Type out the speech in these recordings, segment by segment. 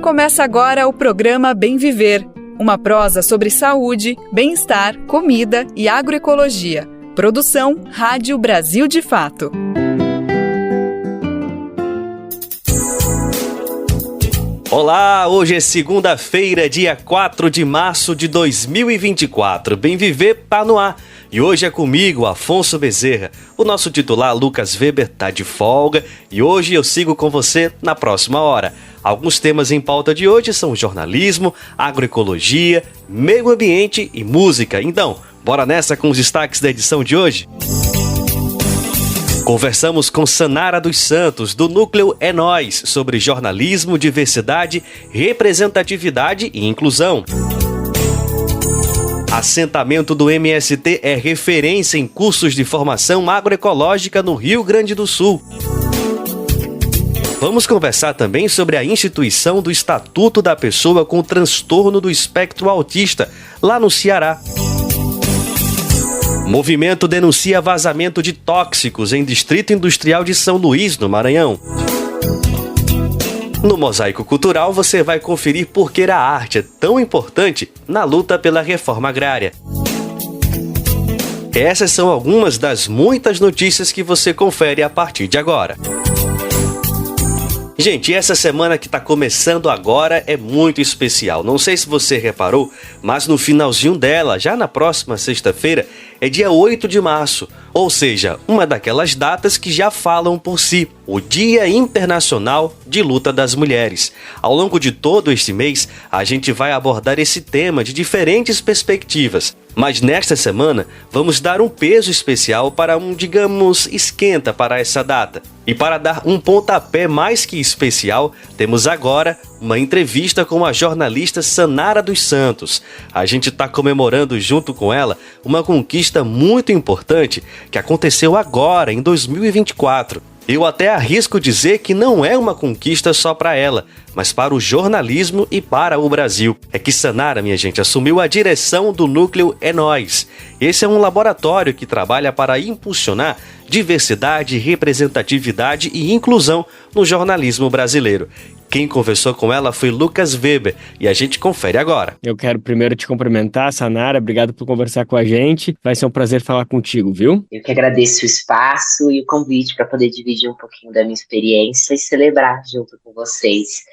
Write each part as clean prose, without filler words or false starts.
Começa agora o programa Bem Viver, uma prosa sobre saúde, bem-estar, comida e agroecologia. Produção Rádio Brasil de Fato. Olá, hoje é segunda-feira, dia 4 de março de 2024. Bem Viver tá no ar. E hoje é comigo, Afonso Bezerra. O nosso titular, Lucas Weber, tá de folga e hoje eu sigo com você na próxima hora. Alguns temas em pauta de hoje são jornalismo, agroecologia, meio ambiente e música. Então, bora nessa com os destaques da edição de hoje? Conversamos com Sanara dos Santos, do Núcleo É Nós, sobre jornalismo, diversidade, representatividade e inclusão. Assentamento do MST é referência em cursos de formação agroecológica no Rio Grande do Sul. Vamos conversar também sobre a instituição do Estatuto da Pessoa com Transtorno do Espectro Autista, lá no Ceará. Movimento denuncia vazamento de tóxicos em Distrito Industrial de São Luís, no Maranhão. No Mosaico Cultural, você vai conferir por que a arte é tão importante na luta pela reforma agrária. Essas são algumas das muitas notícias que você confere a partir de agora. Gente, essa semana que está começando agora é muito especial. Não sei se você reparou, mas no finalzinho dela, já na próxima sexta-feira, é dia 8 de março. Ou seja, uma daquelas datas que já falam por si, o Dia Internacional de Luta das Mulheres. Ao longo de todo este mês, a gente vai abordar esse tema de diferentes perspectivas. Mas nesta semana, vamos dar um peso especial para digamos, esquenta para essa data. E para dar um pontapé mais que especial, temos agora uma entrevista com a jornalista Sanara dos Santos. A gente está comemorando junto com ela uma conquista muito importante que aconteceu agora, em 2024. Eu até arrisco dizer que não é uma conquista só para ela, mas para o jornalismo e para o Brasil. É que Sanara, minha gente, assumiu a direção do Núcleo É Nós. Esse é um laboratório que trabalha para impulsionar diversidade, representatividade e inclusão no jornalismo brasileiro. Quem conversou com ela foi Lucas Weber e a gente confere agora. Eu quero primeiro te cumprimentar, Sanara, obrigado por conversar com a gente. Vai ser um prazer falar contigo, viu? Eu que agradeço o espaço e o convite para poder dividir um pouquinho da minha experiência e celebrar junto com vocês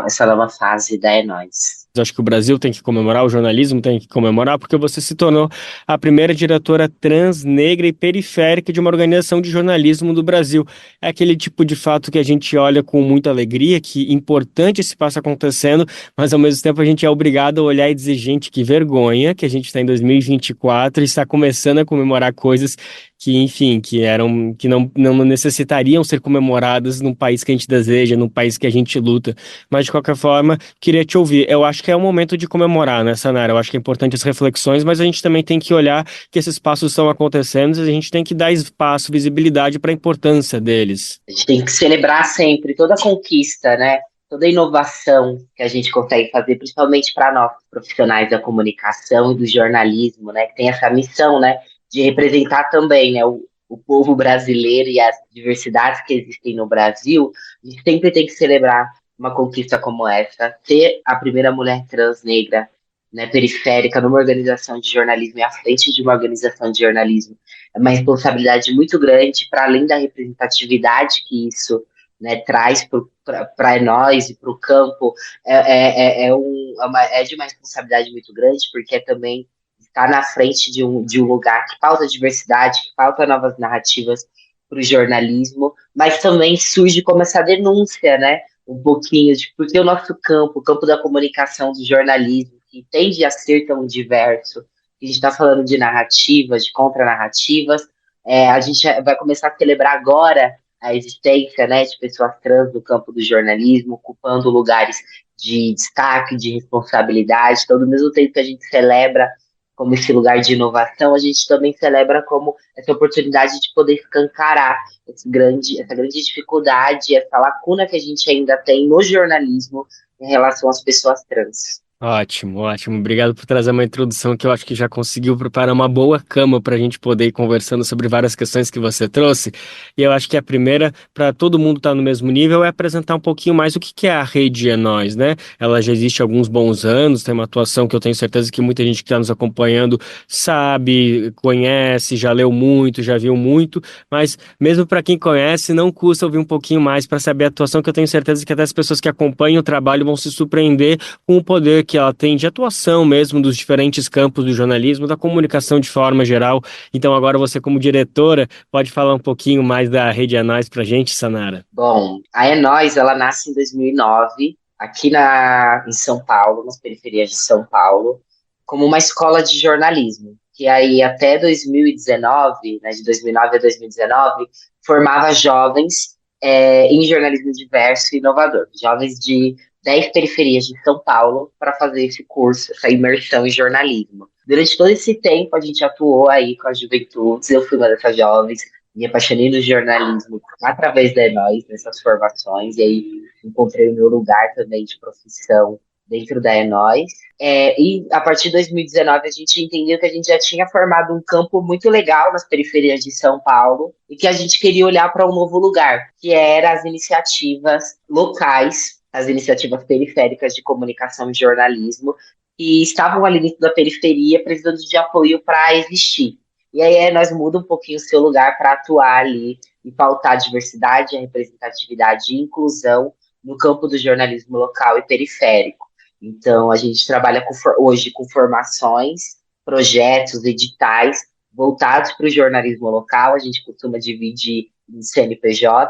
essa nova fase da É Nós. Eu acho que o Brasil tem que comemorar, o jornalismo tem que comemorar, porque você se tornou a primeira diretora trans, negra e periférica de uma organização de jornalismo do Brasil. É aquele tipo de fato que a gente olha com muita alegria, que importante esse passo acontecendo, mas ao mesmo tempo a gente é obrigado a olhar e dizer, gente, que vergonha que a gente está em 2024 e está começando a comemorar coisas que, enfim, que não necessitariam ser comemoradas num país que a gente deseja, num país que a gente luta. Mas, de qualquer forma, queria te ouvir. Eu acho que é o momento de comemorar, né, Sanara? Eu acho que é importante as reflexões, mas a gente também tem que olhar que esses passos estão acontecendo e a gente tem que dar espaço, visibilidade para a importância deles. A gente tem que celebrar sempre toda a conquista, né? Toda a inovação que a gente consegue fazer, principalmente para nós, profissionais da comunicação e do jornalismo, né? Que tem essa missão, né? De representar também, né? O povo brasileiro e as diversidades que existem no Brasil. A gente sempre tem que celebrar uma conquista como essa, ser a primeira mulher trans negra, né, periférica numa organização de jornalismo e à frente de uma organização de jornalismo é uma responsabilidade muito grande, para além da representatividade que isso, né, traz para nós e para o campo, é de uma responsabilidade muito grande, porque é também estar na frente de um lugar que pauta diversidade, que pauta novas narrativas para o jornalismo, mas também surge como essa denúncia, né, um pouquinho de porque o nosso campo, o campo da comunicação, do jornalismo, que tende a ser tão diverso, que a gente está falando de narrativas, de contranarrativas, a gente vai começar a celebrar agora a existência, né, de pessoas trans no campo do jornalismo, ocupando lugares de destaque, de responsabilidade. Então, ao mesmo tempo que a gente celebra como esse lugar de inovação, a gente também celebra como essa oportunidade de poder escancarar essa grande dificuldade, essa lacuna que a gente ainda tem no jornalismo em relação às pessoas trans. Ótimo, ótimo. Obrigado por trazer uma introdução que eu acho que já conseguiu preparar uma boa cama para a gente poder ir conversando sobre várias questões que você trouxe. E eu acho que a primeira, para todo mundo estar no mesmo nível, é apresentar um pouquinho mais o que que é a rede É Nós, né? Ela já existe há alguns bons anos, tem uma atuação que eu tenho certeza que muita gente que está nos acompanhando sabe, conhece, já leu muito, já viu muito, mas mesmo para quem conhece, não custa ouvir um pouquinho mais para saber a atuação, que eu tenho certeza que até as pessoas que acompanham o trabalho vão se surpreender com o poder que ela tem de atuação mesmo dos diferentes campos do jornalismo, da comunicação de forma geral. Então agora você como diretora pode falar um pouquinho mais da Rede É Nós pra gente, Sanara. Bom, a É Nós, ela nasce em 2009, aqui em São Paulo, nas periferias de São Paulo, como uma escola de jornalismo, que aí até 2019, né, de 2009 a 2019, formava jovens em jornalismo diverso e inovador, jovens de 10 periferias de São Paulo para fazer esse curso, essa imersão em jornalismo. Durante todo esse tempo, a gente atuou aí com as juventudes, eu fui uma dessas jovens, me apaixonei no jornalismo através da Enóis, nessas formações, e aí encontrei o meu lugar também de profissão dentro da Enóis. E a partir de 2019 a gente entendeu que a gente já tinha formado um campo muito legal nas periferias de São Paulo e que a gente queria olhar para um novo lugar, que era as iniciativas locais, as iniciativas periféricas de comunicação e jornalismo, que estavam ali dentro da periferia precisando de apoio para existir. E aí nós muda um pouquinho o seu lugar para atuar ali e pautar a diversidade, a representatividade e inclusão no campo do jornalismo local e periférico. Então, a gente trabalha hoje com formações, projetos, editais voltados para o jornalismo local. A gente costuma dividir em CNPJ,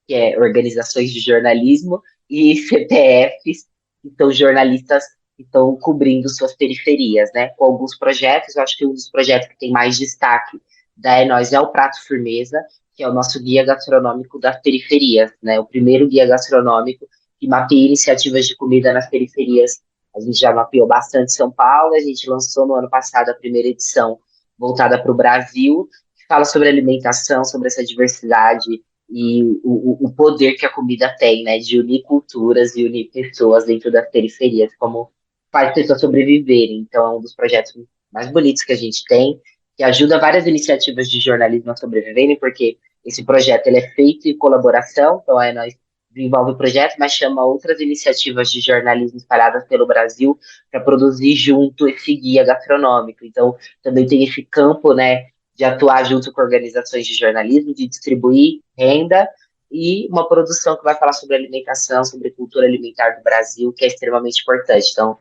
que é Organizações de Jornalismo, e CPFs, que são jornalistas que estão cobrindo suas periferias, né? Com alguns projetos, eu acho que um dos projetos que tem mais destaque da É Nós é o Prato Firmeza, que é o nosso guia gastronômico das periferias, né? O primeiro guia gastronômico que mapeia iniciativas de comida nas periferias. A gente já mapeou bastante São Paulo, a gente lançou no ano passado a primeira edição voltada para o Brasil, que fala sobre alimentação, sobre essa diversidade e o poder que a comida tem, né? De unir culturas e unir pessoas dentro das periferias, como faz pessoas sobreviverem. Então, é um dos projetos mais bonitos que a gente tem, que ajuda várias iniciativas de jornalismo a sobreviverem, porque esse projeto ele é feito em colaboração, então aí nós desenvolve o projeto, mas chama outras iniciativas de jornalismo espalhadas pelo Brasil para produzir junto esse guia gastronômico. Então, também tem esse campo, né, de atuar junto com organizações de jornalismo, de distribuir renda, e uma produção que vai falar sobre alimentação, sobre cultura alimentar do Brasil, que é extremamente importante. Então,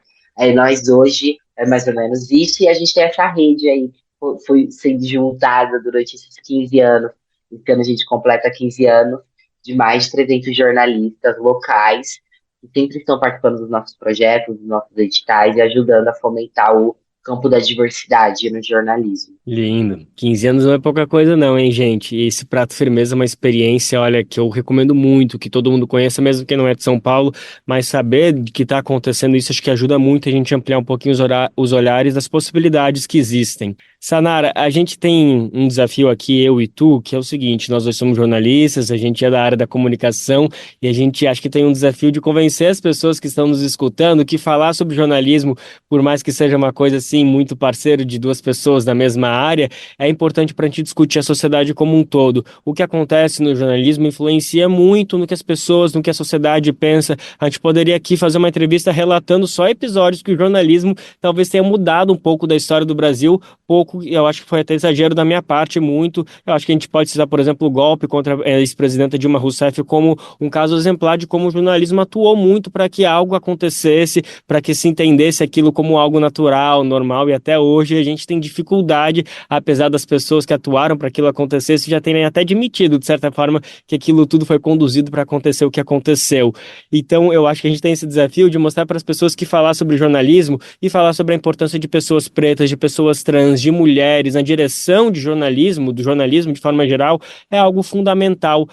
nós hoje é mais ou menos isso, e a gente tem essa rede aí, que foi sendo juntada durante esses 15 anos. Esse ano a gente completa 15 anos, de mais de 300 jornalistas locais, que sempre estão participando dos nossos projetos, dos nossos editais, e ajudando a fomentar o campo da diversidade no jornalismo. Lindo. 15 anos não é pouca coisa não, hein, gente? E esse Prato Firmeza é uma experiência, olha, que eu recomendo muito, que todo mundo conheça, mesmo quem não é de São Paulo, mas saber de que está acontecendo isso, acho que ajuda muito a gente a ampliar um pouquinho os olhares das possibilidades que existem. Sanara, a gente tem um desafio aqui, eu e tu, que é o seguinte: nós dois somos jornalistas, a gente é da área da comunicação e a gente acha que tem um desafio de convencer as pessoas que estão nos escutando que falar sobre jornalismo, por mais que seja uma coisa assim, muito parceiro de duas pessoas da mesma área, é importante para a gente discutir a sociedade como um todo. O que acontece no jornalismo influencia muito no que as pessoas, no que a sociedade pensa. A gente poderia aqui fazer uma entrevista relatando só episódios que o jornalismo talvez tenha mudado um pouco da história do Brasil, pouco, eu acho que foi até exagero da minha parte, muito. Eu acho que a gente pode citar, por exemplo, o golpe contra a ex-presidenta Dilma Rousseff como um caso exemplar de como o jornalismo atuou muito para que algo acontecesse, para que se entendesse aquilo como algo natural, normal, e até hoje a gente tem dificuldade, apesar das pessoas que atuaram para aquilo acontecesse já terem até admitido, de certa forma, que aquilo tudo foi conduzido para acontecer o que aconteceu. Então, eu acho que a gente tem esse desafio de mostrar para as pessoas que falar sobre jornalismo e falar sobre a importância de pessoas pretas, de pessoas trans, de mulheres na direção de jornalismo, do jornalismo de forma geral, é algo fundamental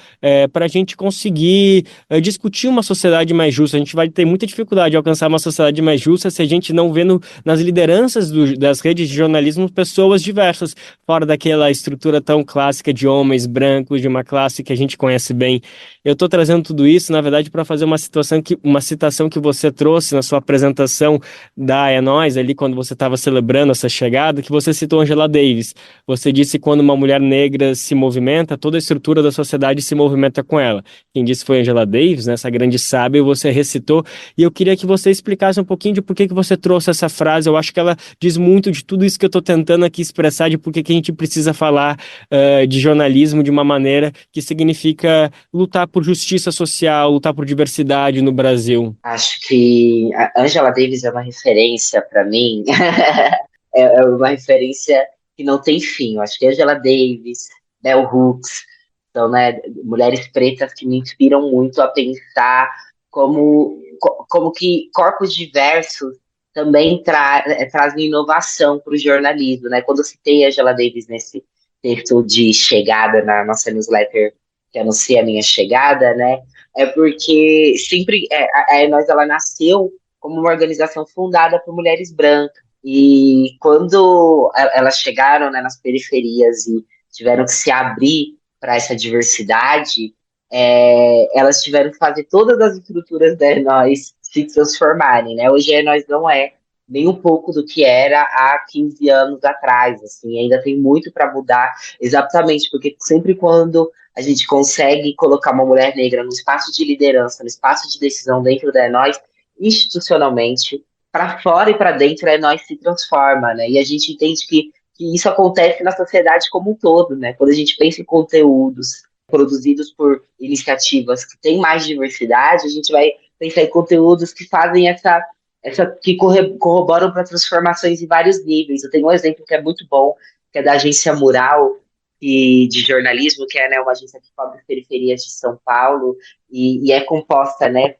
para a gente conseguir discutir uma sociedade mais justa. A gente vai ter muita dificuldade de alcançar uma sociedade mais justa se a gente não vê nas lideranças das redes de jornalismo pessoas diversas, fora daquela estrutura tão clássica de homens brancos, de uma classe que a gente conhece bem. Eu estou trazendo tudo isso, na verdade, para fazer uma citação que você trouxe na sua apresentação da É Nós, ali quando você estava celebrando essa chegada, que você citou Angela Davis. Você disse que quando uma mulher negra se movimenta, toda a estrutura da sociedade se movimenta com ela. Quem disse foi Angela Davis, né, essa grande sábia, e você recitou. E eu queria que você explicasse um pouquinho de por que você trouxe essa frase. Eu acho que ela diz muito de tudo isso que eu estou tentando aqui expressar, de por que a gente precisa falar de jornalismo de uma maneira que significa lutar por justiça social, lutar por diversidade no Brasil. Acho que a Angela Davis é uma referência para mim, é uma referência que não tem fim. Eu acho que Angela Davis, Bell Hooks, são, né, mulheres pretas que me inspiram muito a pensar como que corpos diversos também trazem inovação para o jornalismo, né? Quando eu citei a Angela Davis nesse texto de chegada na nossa newsletter que anuncia a minha chegada, né? É porque sempre a Enós, ela nasceu como uma organização fundada por mulheres brancas. E quando elas chegaram, né, nas periferias e tiveram que se abrir para essa diversidade, elas tiveram que fazer todas as estruturas da Enós se transformarem, né? Hoje a Enós não é nem um pouco do que era há 15 anos atrás, assim, ainda tem muito para mudar, exatamente porque sempre quando a gente consegue colocar uma mulher negra no espaço de liderança, no espaço de decisão dentro da Enós, institucionalmente, para fora e para dentro, a Enós se transforma, né? E a gente entende que isso acontece na sociedade como um todo, né? Quando a gente pensa em conteúdos produzidos por iniciativas que têm mais diversidade, a gente vai pensar em conteúdos que fazem que corroboram para transformações em vários níveis. Eu tenho um exemplo que é muito bom, que é da agência Mural, de jornalismo, que é, né, uma agência que cobre periferias de São Paulo, e é composta, né,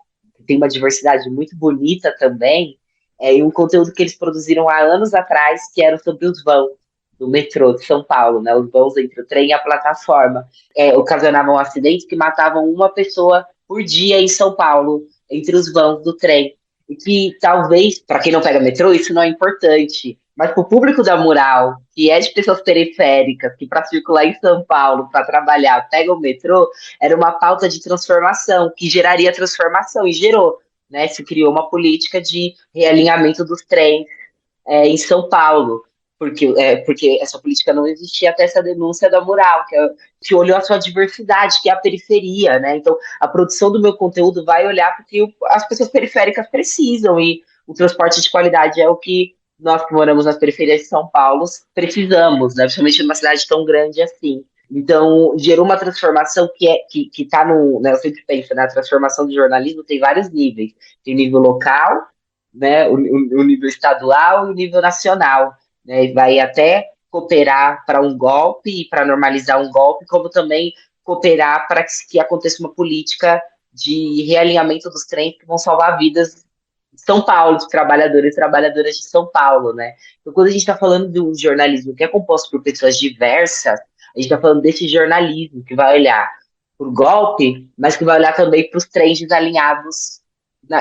tem uma diversidade muito bonita também, e um conteúdo que eles produziram há anos atrás, que era sobre os vãos do metrô de São Paulo, né, os vãos entre o trem e a plataforma, ocasionavam acidentes que matavam uma pessoa por dia em São Paulo, entre os vãos do trem. E que talvez, para quem não pega metrô, isso não é importante, mas para o público da Mural, que é de pessoas periféricas, que para circular em São Paulo, para trabalhar, pega o metrô, era uma pauta de transformação, que geraria transformação, e gerou, né? Se criou uma política de realinhamento dos trens em São Paulo, porque essa política não existia até essa denúncia da Mural, que olhou a sua diversidade, que é a periferia, né? Então, a produção do meu conteúdo vai olhar porque as pessoas periféricas precisam, e o transporte de qualidade é o que nós que moramos nas periferias de São Paulo precisamos, né? Principalmente numa cidade tão grande assim. Então, gerou uma transformação que está no... Né, eu sempre penso, né? A transformação do jornalismo tem vários níveis. Tem o nível local, né? O nível estadual e o nível nacional, né? Vai até cooperar para um golpe e para normalizar um golpe, como também cooperar para que aconteça uma política de realinhamento dos trens que vão salvar vidas de São Paulo, de trabalhadores e trabalhadoras de São Paulo, né? Então, quando a gente está falando de um jornalismo que é composto por pessoas diversas, a gente está falando desse jornalismo que vai olhar para o golpe, mas que vai olhar também para os trens desalinhados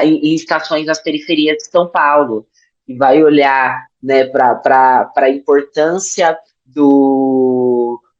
em estações nas periferias de São Paulo, e vai olhar, né, para a importância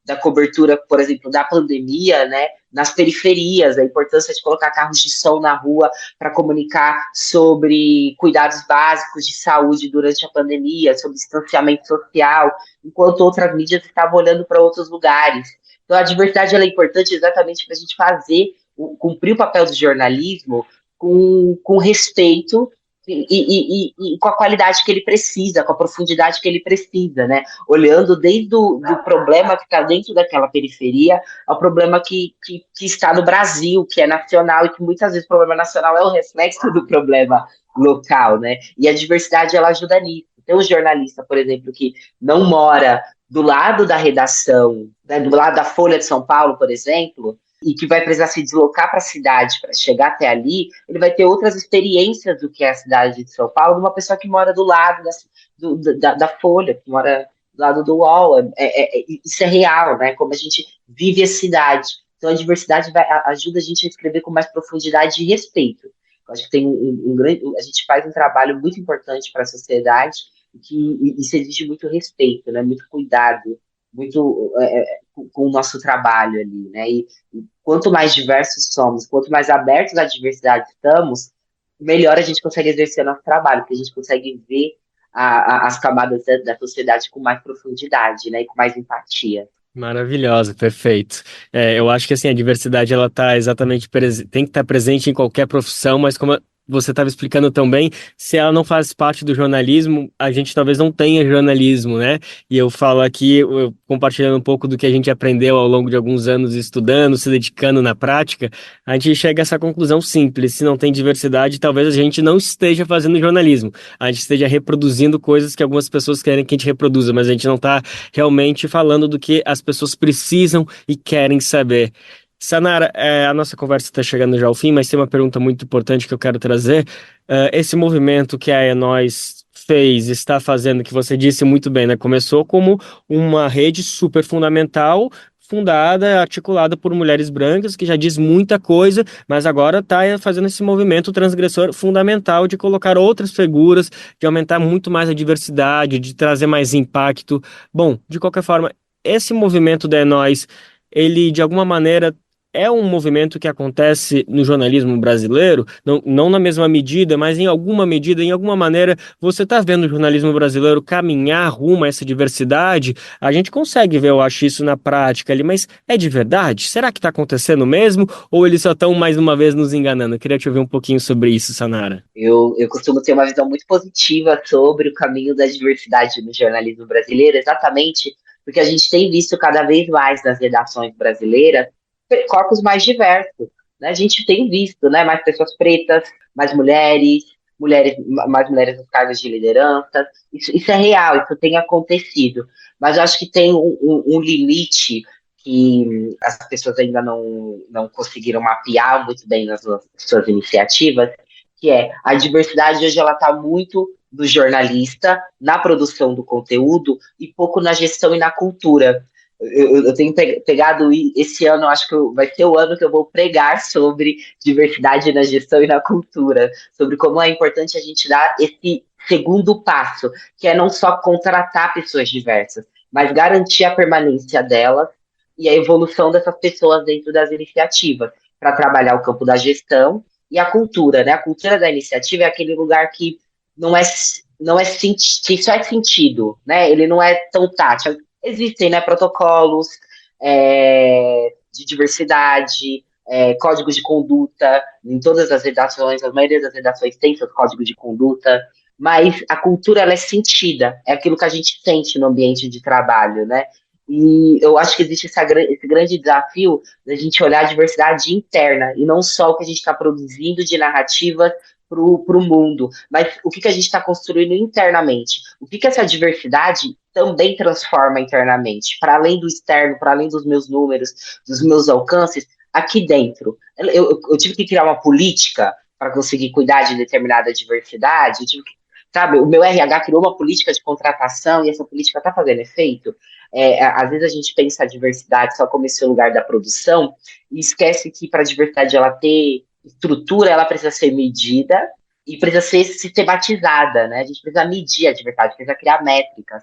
da cobertura, por exemplo, da pandemia, né, nas periferias, a importância de colocar carros de som na rua para comunicar sobre cuidados básicos de saúde durante a pandemia, sobre distanciamento social, enquanto outras mídias estavam olhando para outros lugares. Então, a diversidade ela é importante exatamente para a gente cumprir o papel do jornalismo com respeito e com a qualidade que ele precisa, com a profundidade que ele precisa, né? Olhando desde o problema que está dentro daquela periferia ao problema que está no Brasil, que é nacional, e que muitas vezes o problema nacional é o reflexo do problema local, né? E a diversidade, ela ajuda nisso. Tem um jornalista, por exemplo, que não mora do lado da redação, né, do lado da Folha de São Paulo, por exemplo, e que vai precisar se deslocar para a cidade para chegar até ali, ele vai ter outras experiências do que é a cidade de São Paulo, de uma pessoa que mora do lado da Folha, que mora do lado do UOL, isso é real, né? Como a gente vive a cidade. Então a diversidade ajuda a gente a escrever com mais profundidade e respeito. Eu acho que tem a gente faz um trabalho muito importante para a sociedade e que isso exige muito respeito, né? Muito cuidado, muito com o nosso trabalho ali, né? E quanto mais diversos somos, quanto mais abertos à diversidade estamos, melhor a gente consegue exercer o nosso trabalho, porque a gente consegue ver as camadas da sociedade com mais profundidade, né? E com mais empatia. Maravilhosa, perfeito. Eu acho que assim, a diversidade ela tá exatamente tem que estar presente em qualquer profissão, mas como você estava explicando também, se ela não faz parte do jornalismo, a gente talvez não tenha jornalismo, né? E eu falo aqui, eu compartilhando um pouco do que a gente aprendeu ao longo de alguns anos estudando, se dedicando na prática, a gente chega a essa conclusão simples: se não tem diversidade, talvez a gente não esteja fazendo jornalismo, a gente esteja reproduzindo coisas que algumas pessoas querem que a gente reproduza, mas a gente não está realmente falando do que as pessoas precisam e querem saber. Sanara, a nossa conversa está chegando já ao fim, mas tem uma pergunta muito importante que eu quero trazer. Esse movimento que a Enóis fez, está fazendo, que você disse muito bem, né? Começou como uma rede super fundamental, fundada, articulada por mulheres brancas, que já diz muita coisa, mas agora está fazendo esse movimento transgressor fundamental de colocar outras figuras, de aumentar muito mais a diversidade, de trazer mais impacto. Bom, de qualquer forma, esse movimento da Enóis, ele de alguma maneira é um movimento que acontece no jornalismo brasileiro, não na mesma medida, mas em alguma medida, em alguma maneira, você está vendo o jornalismo brasileiro caminhar rumo a essa diversidade? A gente consegue ver, eu acho, isso na prática ali, mas é de verdade? Será que está acontecendo mesmo? Ou eles só estão, mais uma vez, nos enganando? Eu queria te ouvir um pouquinho sobre isso, Sanara. Eu costumo ter uma visão muito positiva sobre o caminho da diversidade no jornalismo brasileiro, exatamente porque a gente tem visto cada vez mais nas redações brasileiras corpos mais diversos, né? A gente tem visto, né, mais pessoas pretas, mais mais mulheres nos cargos de liderança. Isso é real, isso tem acontecido. Mas eu acho que tem um limite que as pessoas ainda não conseguiram mapear muito bem nas suas iniciativas, que é a diversidade hoje ela está muito do jornalista, na produção do conteúdo e pouco na gestão e na cultura. Eu tenho pegado esse ano, acho que vai ser o ano que eu vou pregar sobre diversidade na gestão e na cultura, sobre como é importante a gente dar esse segundo passo, que é não só contratar pessoas diversas, mas garantir a permanência delas e a evolução dessas pessoas dentro das iniciativas, para trabalhar o campo da gestão e a cultura, né? A cultura da iniciativa é aquele lugar que não é que só é sentido, né? Ele não é tão tátil. Existem, né, protocolos de diversidade, códigos de conduta em todas as redações, a maioria das redações tem seus códigos de conduta, mas a cultura ela é sentida, é aquilo que a gente sente no ambiente de trabalho, né? E eu acho que existe esse grande desafio da gente olhar a diversidade interna e não só o que a gente está produzindo de narrativa para o mundo, mas o que a gente está construindo internamente. O que essa diversidade também transforma internamente, para além do externo, para além dos meus números, dos meus alcances, aqui dentro. Eu tive que criar uma política para conseguir cuidar de determinada diversidade, sabe, o meu RH criou uma política de contratação e essa política está fazendo efeito. Às vezes a gente pensa a diversidade só como esse lugar da produção e esquece que para a diversidade ela ter estrutura, ela precisa ser medida e precisa ser sistematizada, né? A gente precisa medir a diversidade, precisa criar métricas.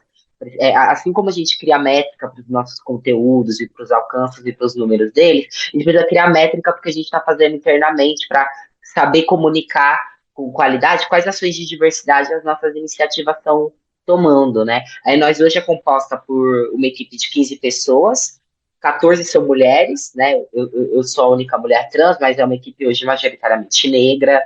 Assim como a gente cria métrica para os nossos conteúdos e para os alcances e para os números deles, a gente precisa criar métrica porque a gente está fazendo internamente para saber comunicar com qualidade quais ações de diversidade as nossas iniciativas estão tomando, né? Aí nós hoje é composta por uma equipe de 15 pessoas, 14 são mulheres, né? Eu sou a única mulher trans, mas é uma equipe hoje majoritariamente negra,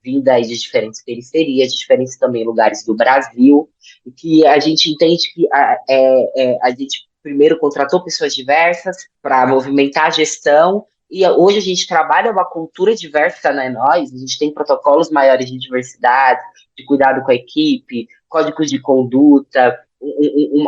vinda aí de diferentes periferias, de diferentes também lugares do Brasil, e que a gente entende que a gente primeiro contratou pessoas diversas para movimentar a gestão, e hoje a gente trabalha uma cultura diversa, né, nós, a gente tem protocolos maiores de diversidade, de cuidado com a equipe, códigos de conduta,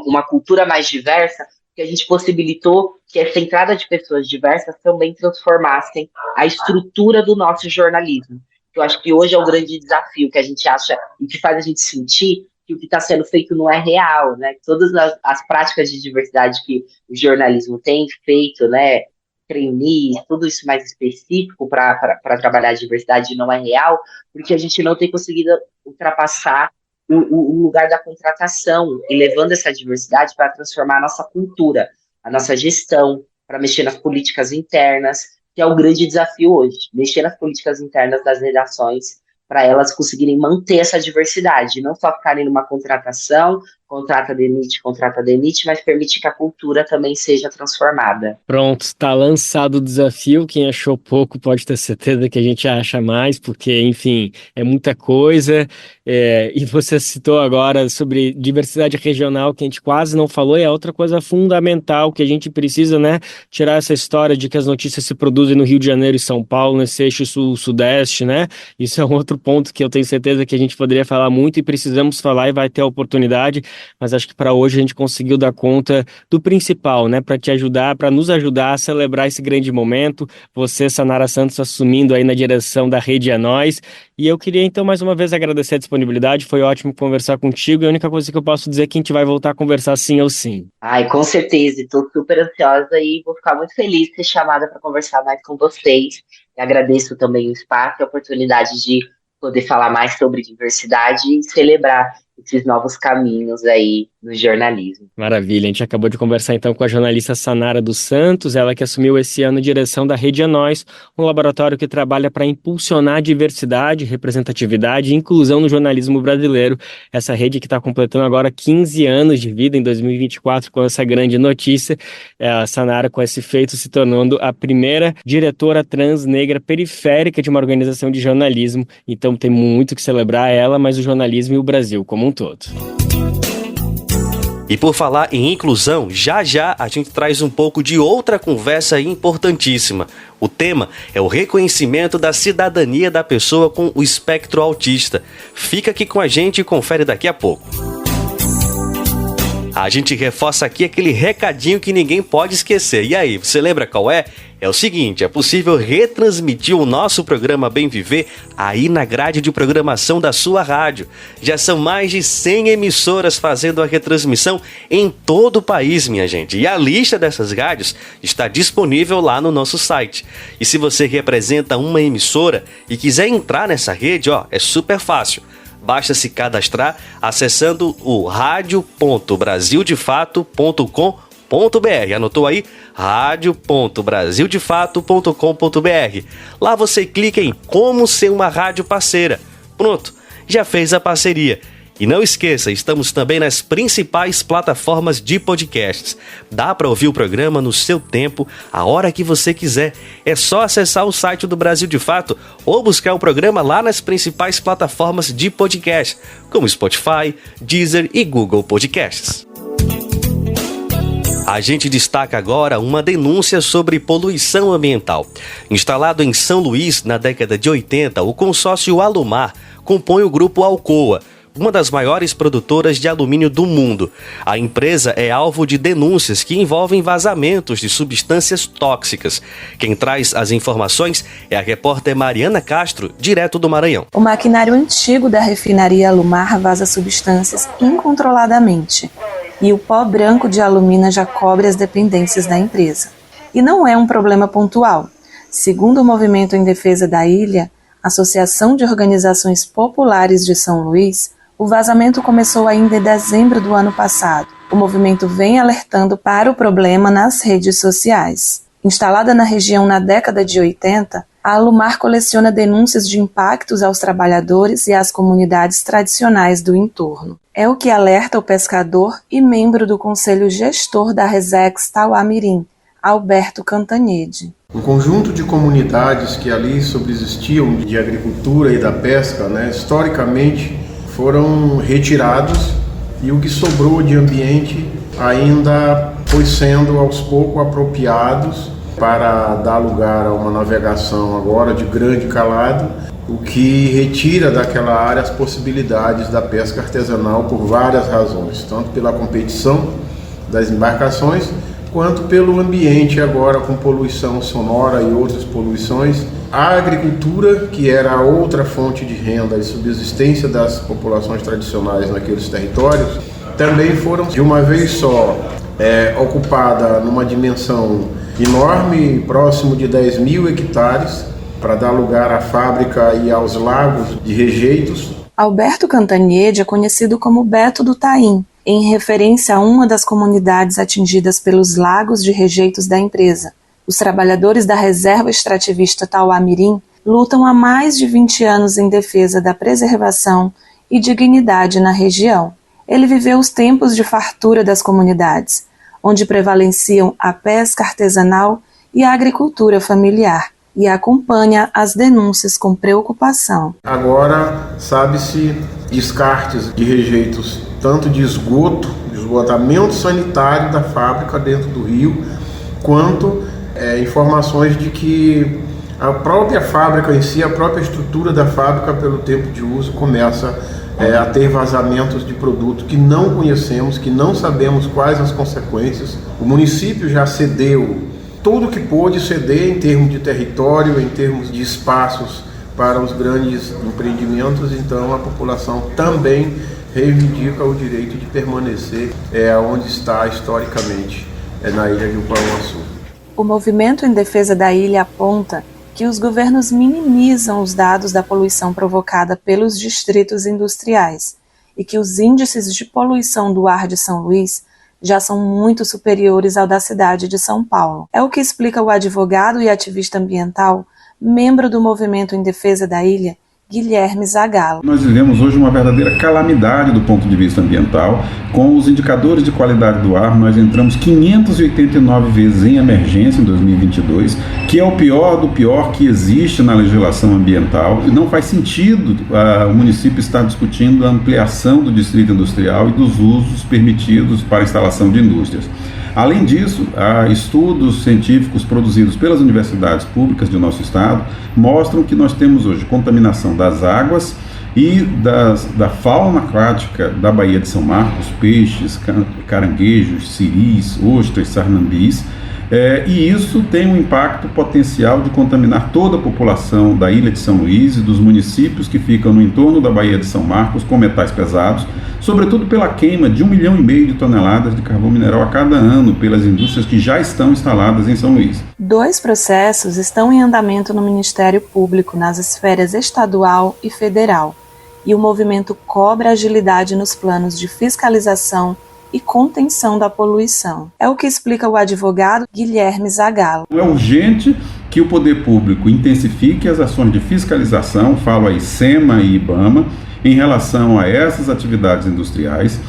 uma cultura mais diversa, que a gente possibilitou que essa entrada de pessoas diversas também transformassem a estrutura do nosso jornalismo. Eu acho que hoje é o grande desafio que a gente acha e que faz a gente sentir que que o que está sendo feito não é real, né? Todas as práticas de diversidade que o jornalismo tem feito, né? Trainees, tudo isso mais específico para trabalhar a diversidade não é real, porque a gente não tem conseguido ultrapassar o lugar da contratação e levando essa diversidade para transformar a nossa cultura, a nossa gestão, para mexer nas políticas internas, que é o grande desafio hoje, mexer nas políticas internas das redações para elas conseguirem manter essa diversidade, não só ficarem numa contratação, contrata, demite, mas permitir que a cultura também seja transformada. Pronto, está lançado o desafio. Quem achou pouco pode ter certeza que a gente acha mais, porque, enfim, é muita coisa. E você citou agora sobre diversidade regional, que a gente quase não falou, e é outra coisa fundamental que a gente precisa, né, tirar essa história de que as notícias se produzem no Rio de Janeiro e São Paulo, nesse eixo sul-sudeste, né? Isso é um outro ponto que eu tenho certeza que a gente poderia falar muito e precisamos falar e vai ter a oportunidade, mas acho que para hoje a gente conseguiu dar conta do principal, né, para te ajudar, para nos ajudar a celebrar esse grande momento. Você, Sanara Santos, assumindo aí na direção da Rede É Nós. E eu queria então mais uma vez agradecer a disponibilidade, foi ótimo conversar contigo, e a única coisa que eu posso dizer é que a gente vai voltar a conversar sim ou sim. Ai, com certeza, estou super ansiosa e vou ficar muito feliz de ser chamada para conversar mais com vocês. E agradeço também o espaço e a oportunidade de poder falar mais sobre diversidade e celebrar esses novos caminhos aí no jornalismo. Maravilha, a gente acabou de conversar então com a jornalista Sanara dos Santos, ela que assumiu esse ano a direção da Rede É Nós, um laboratório que trabalha para impulsionar a diversidade, representatividade e inclusão no jornalismo brasileiro. Essa rede que está completando agora 15 anos de vida em 2024 com essa grande notícia, a Sanara com esse feito se tornando a primeira diretora trans negra periférica de uma organização de jornalismo. Então tem muito que celebrar ela, mas o jornalismo e o Brasil como um todo. E por falar em inclusão, já a gente traz um pouco de outra conversa importantíssima. O tema é o reconhecimento da cidadania da pessoa com o espectro autista. Fica aqui com a gente e confere daqui a pouco. A gente reforça aqui aquele recadinho que ninguém pode esquecer. E aí, você lembra qual é? É o seguinte, é possível retransmitir o nosso programa Bem Viver aí na grade de programação da sua rádio. Já são mais de 100 emissoras fazendo a retransmissão em todo o país, minha gente. E a lista dessas rádios está disponível lá no nosso site. E se você representa uma emissora e quiser entrar nessa rede, é super fácil. Basta se cadastrar acessando o radio.brasildefato.com.br. Anotou aí? radio.brasildefato.com.br. Lá você clica em como ser uma rádio parceira. Pronto, já fez a parceria. E não esqueça, estamos também nas principais plataformas de podcasts. Dá para ouvir o programa no seu tempo, a hora que você quiser. É só acessar o site do Brasil de Fato ou buscar o programa lá nas principais plataformas de podcast, como Spotify, Deezer e Google Podcasts. A gente destaca agora uma denúncia sobre poluição ambiental. Instalado em São Luís na década de 80, o consórcio Alumar compõe o grupo Alcoa, uma das maiores produtoras de alumínio do mundo. A empresa é alvo de denúncias que envolvem vazamentos de substâncias tóxicas. Quem traz as informações é a repórter Mariana Castro, direto do Maranhão. O maquinário antigo da refinaria Alumar vaza substâncias incontroladamente, e o pó branco de alumina já cobre as dependências da empresa. E não é um problema pontual. Segundo o Movimento em Defesa da Ilha, Associação de Organizações Populares de São Luís, o vazamento começou ainda em dezembro do ano passado. O movimento vem alertando para o problema nas redes sociais. Instalada na região na década de 80, a Alumar coleciona denúncias de impactos aos trabalhadores e às comunidades tradicionais do entorno. É o que alerta o pescador e membro do Conselho Gestor da Resex Tauá-Mirim, Alberto Cantanhede. Um conjunto de comunidades que ali subsistiam de agricultura e da pesca, historicamente foram retirados, e o que sobrou de ambiente ainda foi sendo aos poucos apropriados para dar lugar a uma navegação agora de grande calado, o que retira daquela área as possibilidades da pesca artesanal por várias razões, tanto pela competição das embarcações quanto pelo ambiente agora com poluição sonora e outras poluições. A agricultura, que era a outra fonte de renda e subsistência das populações tradicionais naqueles territórios, também foram de uma vez só ocupada numa dimensão enorme, próximo de 10 mil hectares, para dar lugar à fábrica e aos lagos de rejeitos. Alberto Cantanhede é conhecido como Beto do Taim, em referência a uma das comunidades atingidas pelos lagos de rejeitos da empresa. Os trabalhadores da reserva extrativista Tauá-Mirim lutam há mais de 20 anos em defesa da preservação e dignidade na região. Ele viveu os tempos de fartura das comunidades, onde prevaleciam a pesca artesanal e a agricultura familiar, e acompanha as denúncias com preocupação. Agora, sabe-se descartes de rejeitos, tanto de esgotamento sanitário da fábrica dentro do rio, quanto informações de que a própria fábrica em si, a própria estrutura da fábrica, pelo tempo de uso, começa a ter vazamentos de produto que não conhecemos, que não sabemos quais as consequências. O município já cedeu tudo que pôde ceder em termos de território, em termos de espaços para os grandes empreendimentos, então a população também reivindica o direito de permanecer onde está historicamente, na ilha de Upuauaçu. O movimento em defesa da ilha aponta que os governos minimizam os dados da poluição provocada pelos distritos industriais e que os índices de poluição do ar de São Luís já são muito superiores ao da cidade de São Paulo. É o que explica o advogado e ativista ambiental, membro do movimento em defesa da ilha, Guilherme Zagalo. Nós vivemos hoje uma verdadeira calamidade do ponto de vista ambiental. Com os indicadores de qualidade do ar, nós entramos 589 vezes em emergência em 2022, que é o pior do pior que existe na legislação ambiental. E não faz sentido o município estar discutindo a ampliação do distrito industrial e dos usos permitidos para a instalação de indústrias. Além disso, estudos científicos produzidos pelas universidades públicas do nosso estado mostram que nós temos hoje contaminação das águas e da fauna aquática da Baía de São Marcos, peixes, caranguejos, siris, ostras, sarnambis, e isso tem um impacto potencial de contaminar toda a população da ilha de São Luís e dos municípios que ficam no entorno da Baía de São Marcos com metais pesados, sobretudo pela queima de 1,5 milhão de toneladas de carvão mineral a cada ano pelas indústrias que já estão instaladas em São Luís. 2 processos estão em andamento no Ministério Público nas esferas estadual e federal, e o movimento cobra agilidade nos planos de fiscalização e contenção da poluição. É o que explica o advogado Guilherme Zagalo. É urgente que o poder público intensifique as ações de fiscalização, falo aí SEMA e IBAMA, em relação a essas atividades industriais,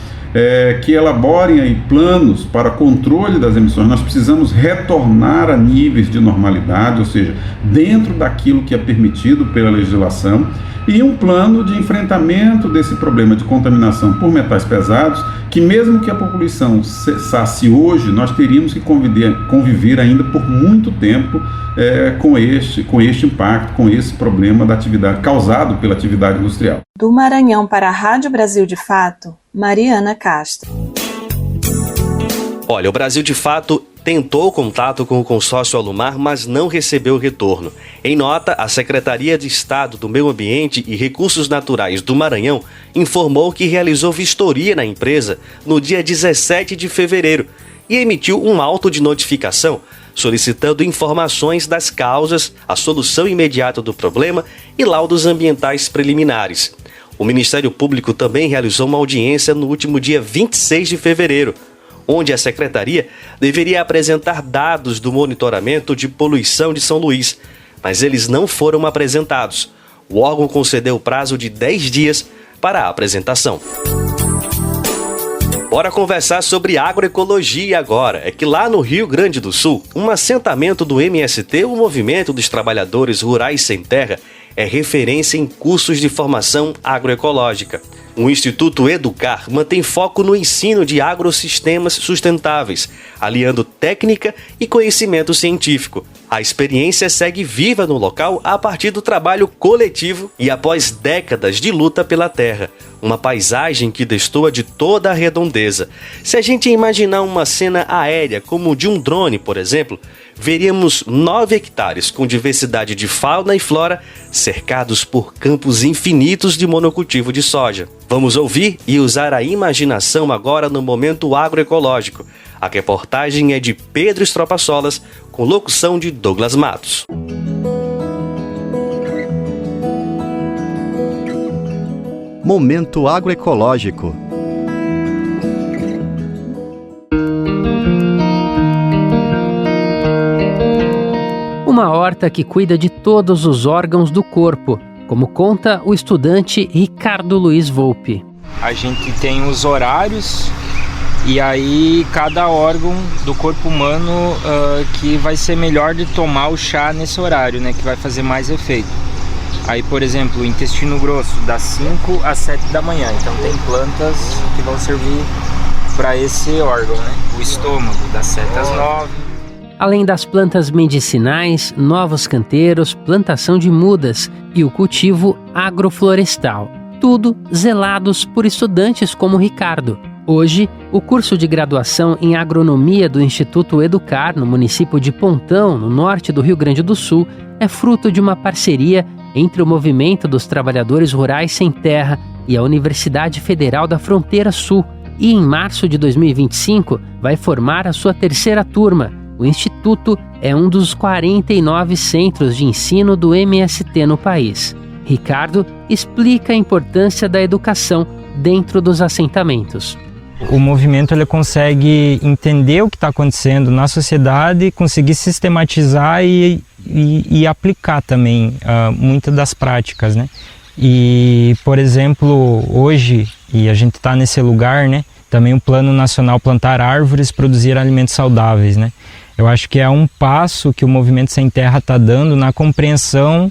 que elaborem aí planos para controle das emissões. Nós precisamos retornar a níveis de normalidade, ou seja, dentro daquilo que é permitido pela legislação, e um plano de enfrentamento desse problema de contaminação por metais pesados, que mesmo que a poluição cessasse hoje, nós teríamos que conviver ainda por muito tempo com este impacto, com esse problema da atividade causado pela atividade industrial. Do Maranhão para a Rádio Brasil de Fato, Mariana Castro. Olha, o Brasil de Fato tentou contato com o consórcio Alumar, mas não recebeu retorno. Em nota, a Secretaria de Estado do Meio Ambiente e Recursos Naturais do Maranhão informou que realizou vistoria na empresa no dia 17 de fevereiro e emitiu um auto de notificação solicitando informações das causas, a solução imediata do problema e laudos ambientais preliminares. O Ministério Público também realizou uma audiência no último dia 26 de fevereiro, onde a Secretaria deveria apresentar dados do monitoramento de poluição de São Luís, mas eles não foram apresentados. O órgão concedeu prazo de 10 dias para a apresentação. Bora conversar sobre agroecologia agora. É que lá no Rio Grande do Sul, um assentamento do MST, o Movimento dos Trabalhadores Rurais Sem Terra, é referência em cursos de formação agroecológica. O Instituto Educar mantém foco no ensino de agrossistemas sustentáveis, aliando técnica e conhecimento científico. A experiência segue viva no local a partir do trabalho coletivo e após décadas de luta pela terra. Uma paisagem que destoa de toda a redondeza. Se a gente imaginar uma cena aérea como de um drone, por exemplo, veríamos 9 hectares com diversidade de fauna e flora cercados por campos infinitos de monocultivo de soja. Vamos ouvir e usar a imaginação agora no momento agroecológico. A reportagem é de Pedro Estropaçolas, com locução de Douglas Matos. Momento agroecológico. Uma horta que cuida de todos os órgãos do corpo, como conta o estudante Ricardo Luiz Volpe. A gente tem os horários e aí cada órgão do corpo humano que vai ser melhor de tomar o chá nesse horário, né, que vai fazer mais efeito. Aí, por exemplo, o intestino grosso, das 5 às 7 da manhã. Então tem plantas que vão servir para esse órgão, né? O estômago, das 7 às 9. Além das plantas medicinais, novos canteiros, plantação de mudas e o cultivo agroflorestal. Tudo zelados por estudantes como Ricardo. Hoje, o curso de graduação em agronomia do Instituto Educar, no município de Pontão, no norte do Rio Grande do Sul, é fruto de uma parceria entre o Movimento dos Trabalhadores Rurais Sem Terra e a Universidade Federal da Fronteira Sul. E em março de 2025 vai formar a sua terceira turma. O Instituto é um dos 49 centros de ensino do MST no país. Ricardo explica a importância da educação dentro dos assentamentos. O movimento ele consegue entender o que está acontecendo na sociedade, conseguir sistematizar e aplicar também muitas das práticas, né? E, por exemplo, hoje, e a gente está nesse lugar, né? Também o Plano Nacional Plantar Árvores, Produzir Alimentos Saudáveis, né? Eu acho que é um passo que o Movimento Sem Terra está dando na compreensão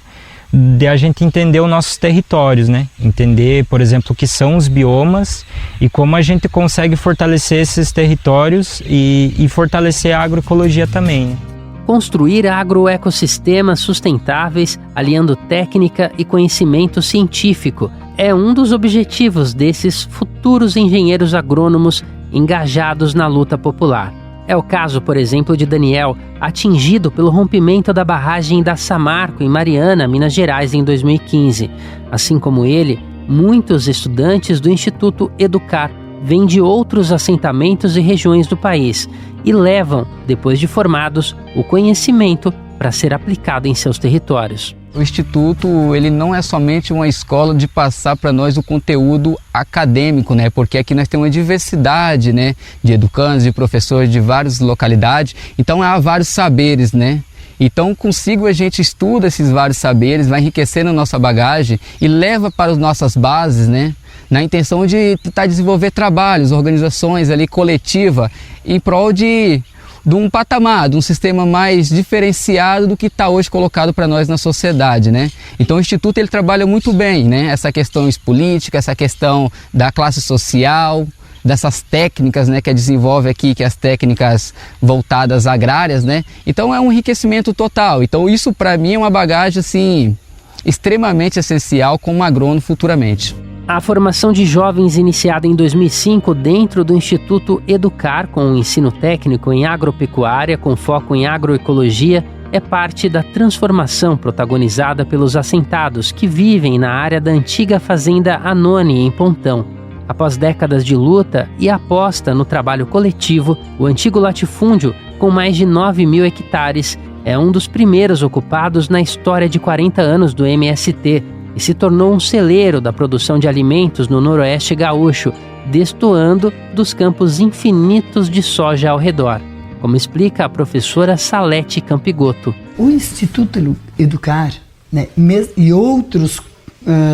de a gente entender os nossos territórios, né? Entender, por exemplo, o que são os biomas e como a gente consegue fortalecer esses territórios e fortalecer a agroecologia também, né? Construir agroecossistemas sustentáveis, aliando técnica e conhecimento científico, é um dos objetivos desses futuros engenheiros agrônomos engajados na luta popular. É o caso, por exemplo, de Daniel, atingido pelo rompimento da barragem da Samarco, em Mariana, Minas Gerais, em 2015. Assim como ele, muitos estudantes do Instituto Educar vêm de outros assentamentos e regiões do país e levam, depois de formados, o conhecimento para ser aplicado em seus territórios. O Instituto ele não é somente uma escola de passar para nós o conteúdo acadêmico, né? Porque aqui nós temos uma diversidade, né? De educandos, de professores de várias localidades, então há vários saberes, né? Então consigo a gente estuda esses vários saberes, vai enriquecendo a nossa bagagem e leva para as nossas bases, né? Na intenção de tentar desenvolver trabalhos, organizações ali coletiva em prol de um patamar, de um sistema mais diferenciado do que está hoje colocado para nós na sociedade, né? Então o Instituto ele trabalha muito bem, né? Essa questão política, essa questão da classe social, dessas técnicas, né, que desenvolve aqui, que as técnicas voltadas agrárias, né? Então é um enriquecimento total. Então isso para mim é uma bagagem assim extremamente essencial como agrônomo futuramente. A formação de jovens iniciada em 2005 dentro do Instituto Educar, com o ensino técnico em agropecuária com foco em agroecologia, é parte da transformação protagonizada pelos assentados que vivem na área da antiga fazenda Anoni, em Pontão. Após décadas de luta e aposta no trabalho coletivo, o antigo latifúndio, com mais de 9 mil hectares, é um dos primeiros ocupados na história de 40 anos do MST, e se tornou um celeiro da produção de alimentos no noroeste gaúcho, destoando dos campos infinitos de soja ao redor, como explica a professora Salete Campigoto. O Instituto Educar, né, e outros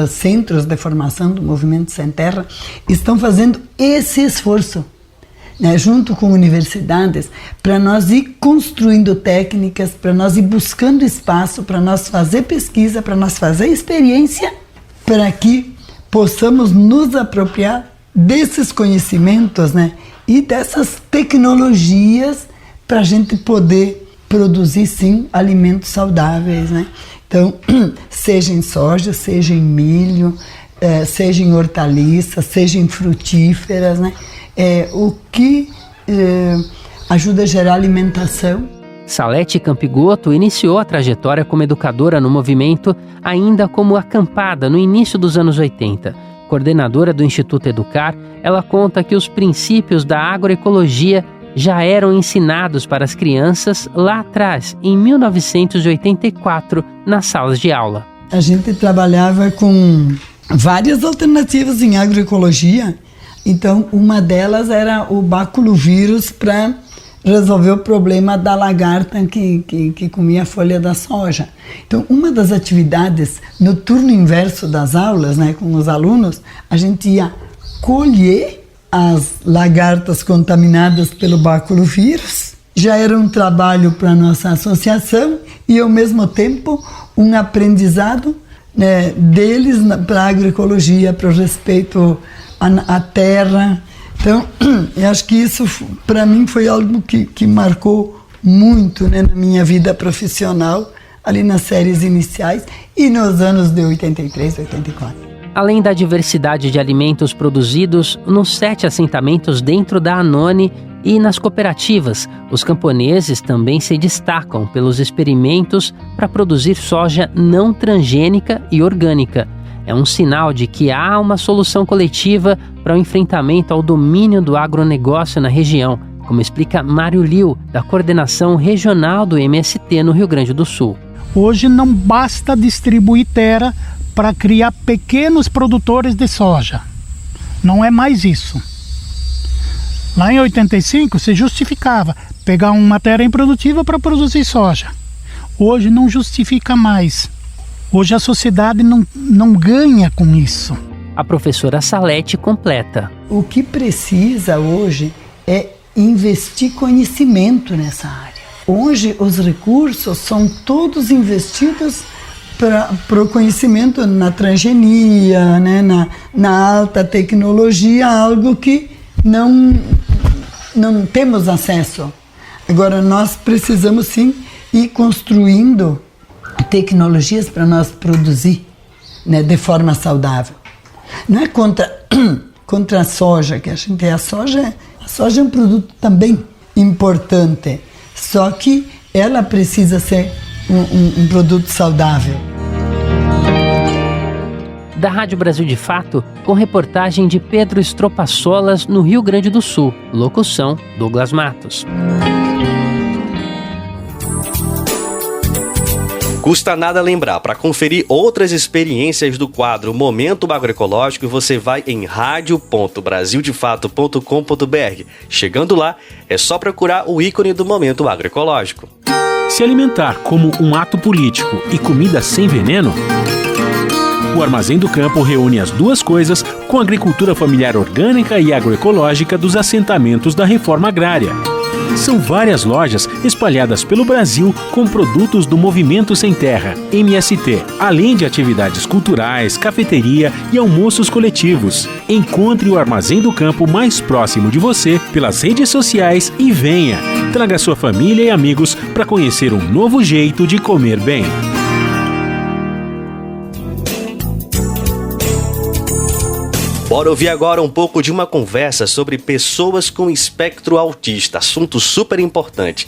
centros de formação do Movimento Sem Terra estão fazendo esse esforço né, junto com universidades, para nós ir construindo técnicas, para nós ir buscando espaço, para nós fazer pesquisa, para nós fazer experiência, para que possamos nos apropriar desses conhecimentos, né, e dessas tecnologias para a gente poder produzir, sim, alimentos saudáveis, né? Então, seja em soja, seja em milho, seja em hortaliças, seja em frutíferas, né? O que ajuda a gerar alimentação. Salete Campigoto iniciou a trajetória como educadora no movimento ainda como acampada no início dos anos 80. Coordenadora do Instituto Educar, ela conta que os princípios da agroecologia já eram ensinados para as crianças lá atrás, em 1984, nas salas de aula. A gente trabalhava com várias alternativas em agroecologia, então uma delas era o baculovírus para resolver o problema da lagarta que comia a folha da soja. Então, uma das atividades no turno inverso das aulas, né, com os alunos, a gente ia colher as lagartas contaminadas pelo baculovírus. Já era um trabalho para a nossa associação e, ao mesmo tempo, um aprendizado, né, deles para a agroecologia, para o respeito à terra. Então, eu acho que isso, para mim, foi algo que marcou muito, né, na minha vida profissional, ali nas séries iniciais e nos anos de 83, 84. Além da diversidade de alimentos produzidos nos 7 assentamentos dentro da Anone e nas cooperativas, os camponeses também se destacam pelos experimentos para produzir soja não transgênica e orgânica. É um sinal de que há uma solução coletiva para o enfrentamento ao domínio do agronegócio na região, como explica Mário Liu, da Coordenação Regional do MST no Rio Grande do Sul. Hoje não basta distribuir terra para criar pequenos produtores de soja. Não é mais isso. Lá em 85 se justificava pegar uma terra improdutiva para produzir soja. Hoje não justifica mais. Hoje a sociedade não ganha com isso. A professora Salete completa. O que precisa hoje é investir conhecimento nessa área. Hoje os recursos são todos investidos para o conhecimento na transgenia, né, na alta tecnologia, algo que não temos acesso. Agora, nós precisamos sim ir construindo tecnologias para nós produzir, né, de forma saudável. Não é contra a soja, que a gente a soja é um produto também importante, só que ela precisa ser um produto saudável. Da Rádio Brasil de Fato, com reportagem de Pedro Estropaçolas, no Rio Grande do Sul. Locução, Douglas Matos. Custa nada lembrar, para conferir outras experiências do quadro Momento Agroecológico, você vai em radio.brasildefato.com.br. Chegando lá, é só procurar o ícone do Momento Agroecológico. Se alimentar como um ato político e comida sem veneno? O Armazém do Campo reúne as duas coisas com a agricultura familiar orgânica e agroecológica dos assentamentos da reforma agrária. São várias lojas espalhadas pelo Brasil com produtos do Movimento Sem Terra, MST, além de atividades culturais, cafeteria e almoços coletivos. Encontre o Armazém do Campo mais próximo de você pelas redes sociais e venha! Traga sua família e amigos para conhecer um novo jeito de comer bem. Bora ouvir agora um pouco de uma conversa sobre pessoas com espectro autista, assunto super importante.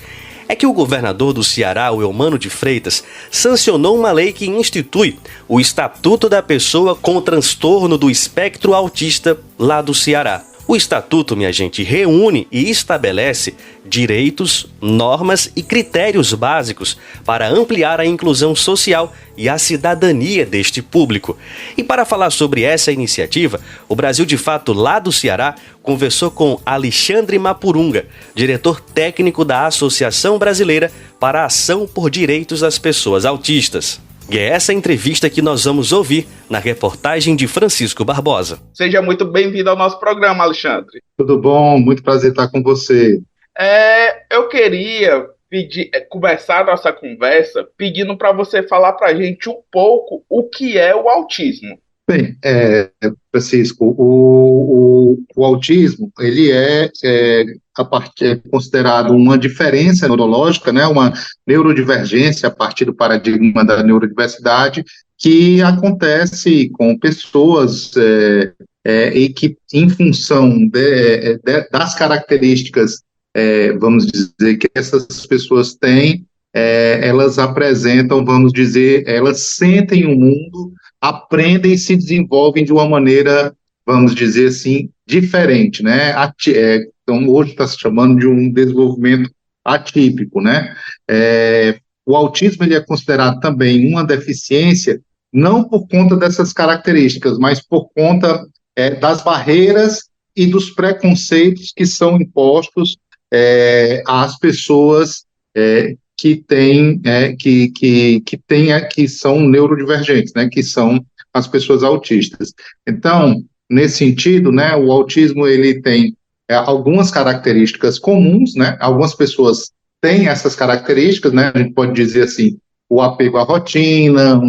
É que o governador do Ceará, o Eumano de Freitas, sancionou uma lei que institui o Estatuto da Pessoa com Transtorno do Espectro Autista lá do Ceará. O Estatuto, minha gente, reúne e estabelece direitos, normas e critérios básicos para ampliar a inclusão social e a cidadania deste público. E para falar sobre essa iniciativa, o Brasil de Fato lá do Ceará conversou com Alexandre Mapurunga, diretor técnico da Associação Brasileira para a Ação por Direitos das Pessoas Autistas. E é essa entrevista que nós vamos ouvir na reportagem de Francisco Barbosa. Seja muito bem-vindo ao nosso programa, Alexandre. Tudo bom? Muito prazer estar com você. Eu queria começar a nossa conversa pedindo para você falar para a gente um pouco o que é o autismo. Bem, Francisco, o autismo, ele é considerado uma diferença neurológica, né, uma neurodivergência a partir do paradigma da neurodiversidade, que acontece com pessoas e que, em função das características, vamos dizer, que essas pessoas têm, elas apresentam, vamos dizer, elas sentem o mundo, aprendem e se desenvolvem de uma maneira, vamos dizer assim, diferente, né? Então, hoje está se chamando de um desenvolvimento atípico, né? O autismo, ele é considerado também uma deficiência, não por conta dessas características, mas por conta das barreiras e dos preconceitos que são impostos às pessoas que são neurodivergentes, né, que são as pessoas autistas. Então, nesse sentido, né, o autismo, ele tem algumas características comuns, né, algumas pessoas têm essas características, né, a gente pode dizer assim, o apego à rotina,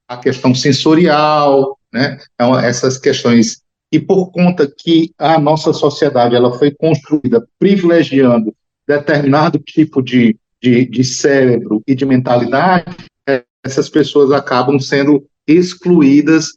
a questão sensorial, né, então, essas questões, e por conta que a nossa sociedade, ela foi construída privilegiando determinado tipo de cérebro e de mentalidade, essas pessoas acabam sendo excluídas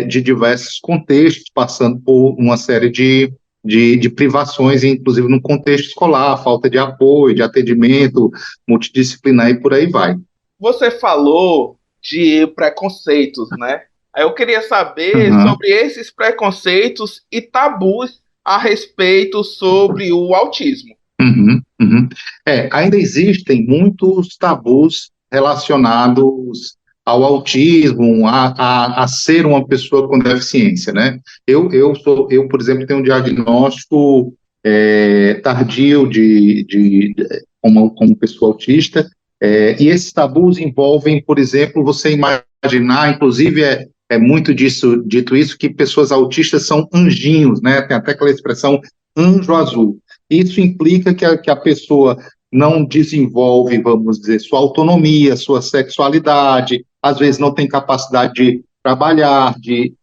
de diversos contextos, passando por uma série de privações, inclusive no contexto escolar, falta de apoio, de atendimento multidisciplinar e por aí vai. Você falou de preconceitos, né? Eu queria saber sobre esses preconceitos e tabus a respeito sobre o autismo. Ainda existem muitos tabus relacionados ao autismo, a ser uma pessoa com deficiência, né? Eu, por exemplo, tenho um diagnóstico tardio como pessoa autista, e esses tabus envolvem, por exemplo, você imaginar, inclusive é muito dito isso, que pessoas autistas são anjinhos, né? Tem até aquela expressão anjo azul. Isso implica que a pessoa não desenvolve, vamos dizer, sua autonomia, sua sexualidade, às vezes não tem capacidade de trabalhar, de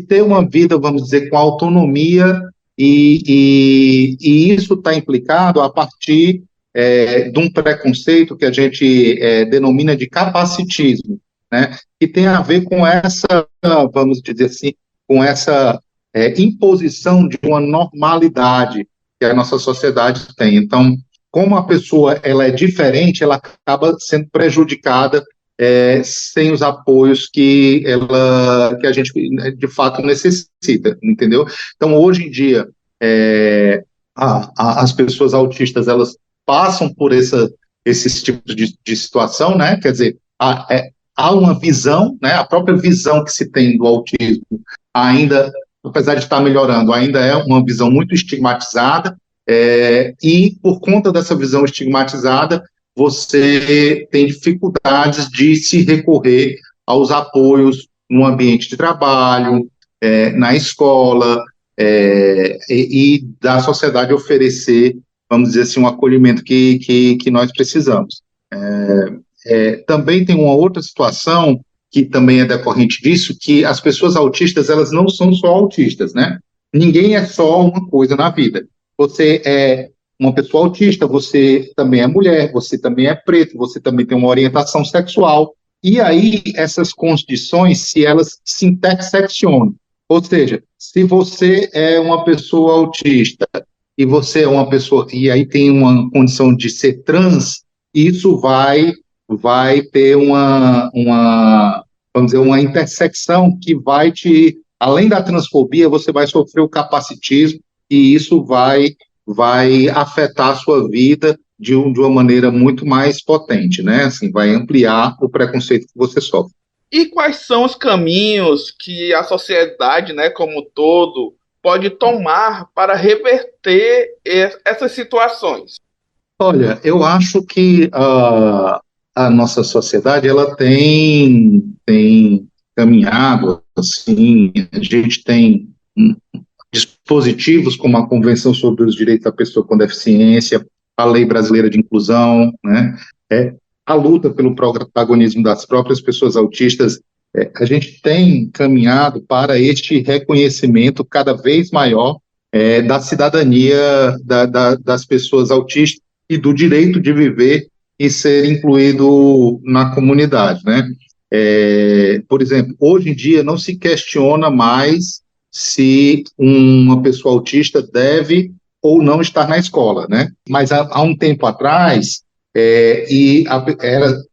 ter uma vida, vamos dizer, com autonomia, e isso está implicado a partir de um preconceito que a gente denomina de capacitismo, né, que tem a ver com essa, vamos dizer assim, com essa imposição de uma normalidade que a nossa sociedade tem. Então, como a pessoa ela é diferente, ela acaba sendo prejudicada sem os apoios que a gente, de fato, necessita, entendeu? Então, hoje em dia, as pessoas autistas, elas passam por esses tipos de situação, né? Quer dizer, há uma visão, né? A própria visão que se tem do autismo ainda, apesar de estar melhorando, ainda é uma visão muito estigmatizada, e por conta dessa visão estigmatizada, você tem dificuldades de se recorrer aos apoios no ambiente de trabalho, na escola, e da sociedade oferecer, vamos dizer assim, um acolhimento que nós precisamos. Também tem uma outra situação que também é decorrente disso, que as pessoas autistas, elas não são só autistas, né? Ninguém é só uma coisa na vida. Você é uma pessoa autista, você também é mulher, você também é preto, você também tem uma orientação sexual, e aí essas condições, se elas se interseccionam, ou seja, se você é uma pessoa autista, e você é uma pessoa, e aí tem uma condição de ser trans, isso vai ter vamos dizer, uma intersecção que vai além da transfobia, você vai sofrer o capacitismo, e isso vai afetar a sua vida de uma maneira muito mais potente, né? Assim, vai ampliar o preconceito que você sofre. E quais são os caminhos que a sociedade, né, como um todo, pode tomar para reverter essas situações? Olha, eu acho que a nossa sociedade, ela tem caminhado, assim, a gente tem dispositivos como a Convenção sobre os Direitos da Pessoa com Deficiência, a Lei Brasileira de Inclusão, né, a luta pelo protagonismo das próprias pessoas autistas. A gente tem caminhado para este reconhecimento cada vez maior da cidadania das pessoas autistas e do direito de viver e ser incluído na comunidade, né? Por exemplo, hoje em dia não se questiona mais se uma pessoa autista deve ou não estar na escola, né? Mas há um tempo atrás,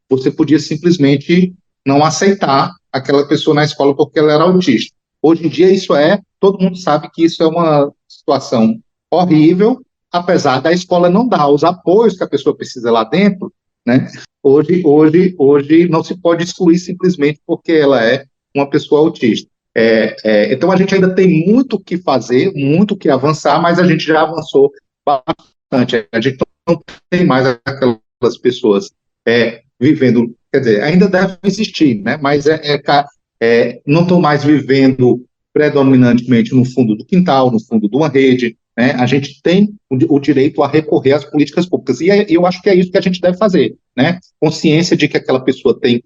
você podia simplesmente não aceitar aquela pessoa na escola porque ela era autista. Hoje em dia todo mundo sabe que isso é uma situação horrível, apesar da escola não dar os apoios que a pessoa precisa lá dentro, né? Hoje não se pode excluir simplesmente porque ela é uma pessoa autista. Então a gente ainda tem muito o que fazer, muito o que avançar, mas a gente já avançou bastante. A gente não tem mais aquelas pessoas vivendo, quer dizer, ainda deve existir, né? Mas não estão mais vivendo predominantemente no fundo do quintal, no fundo de uma rede, né? A gente tem o direito a recorrer às políticas públicas, e eu acho que é isso que a gente deve fazer, né? Consciência de que aquela pessoa tem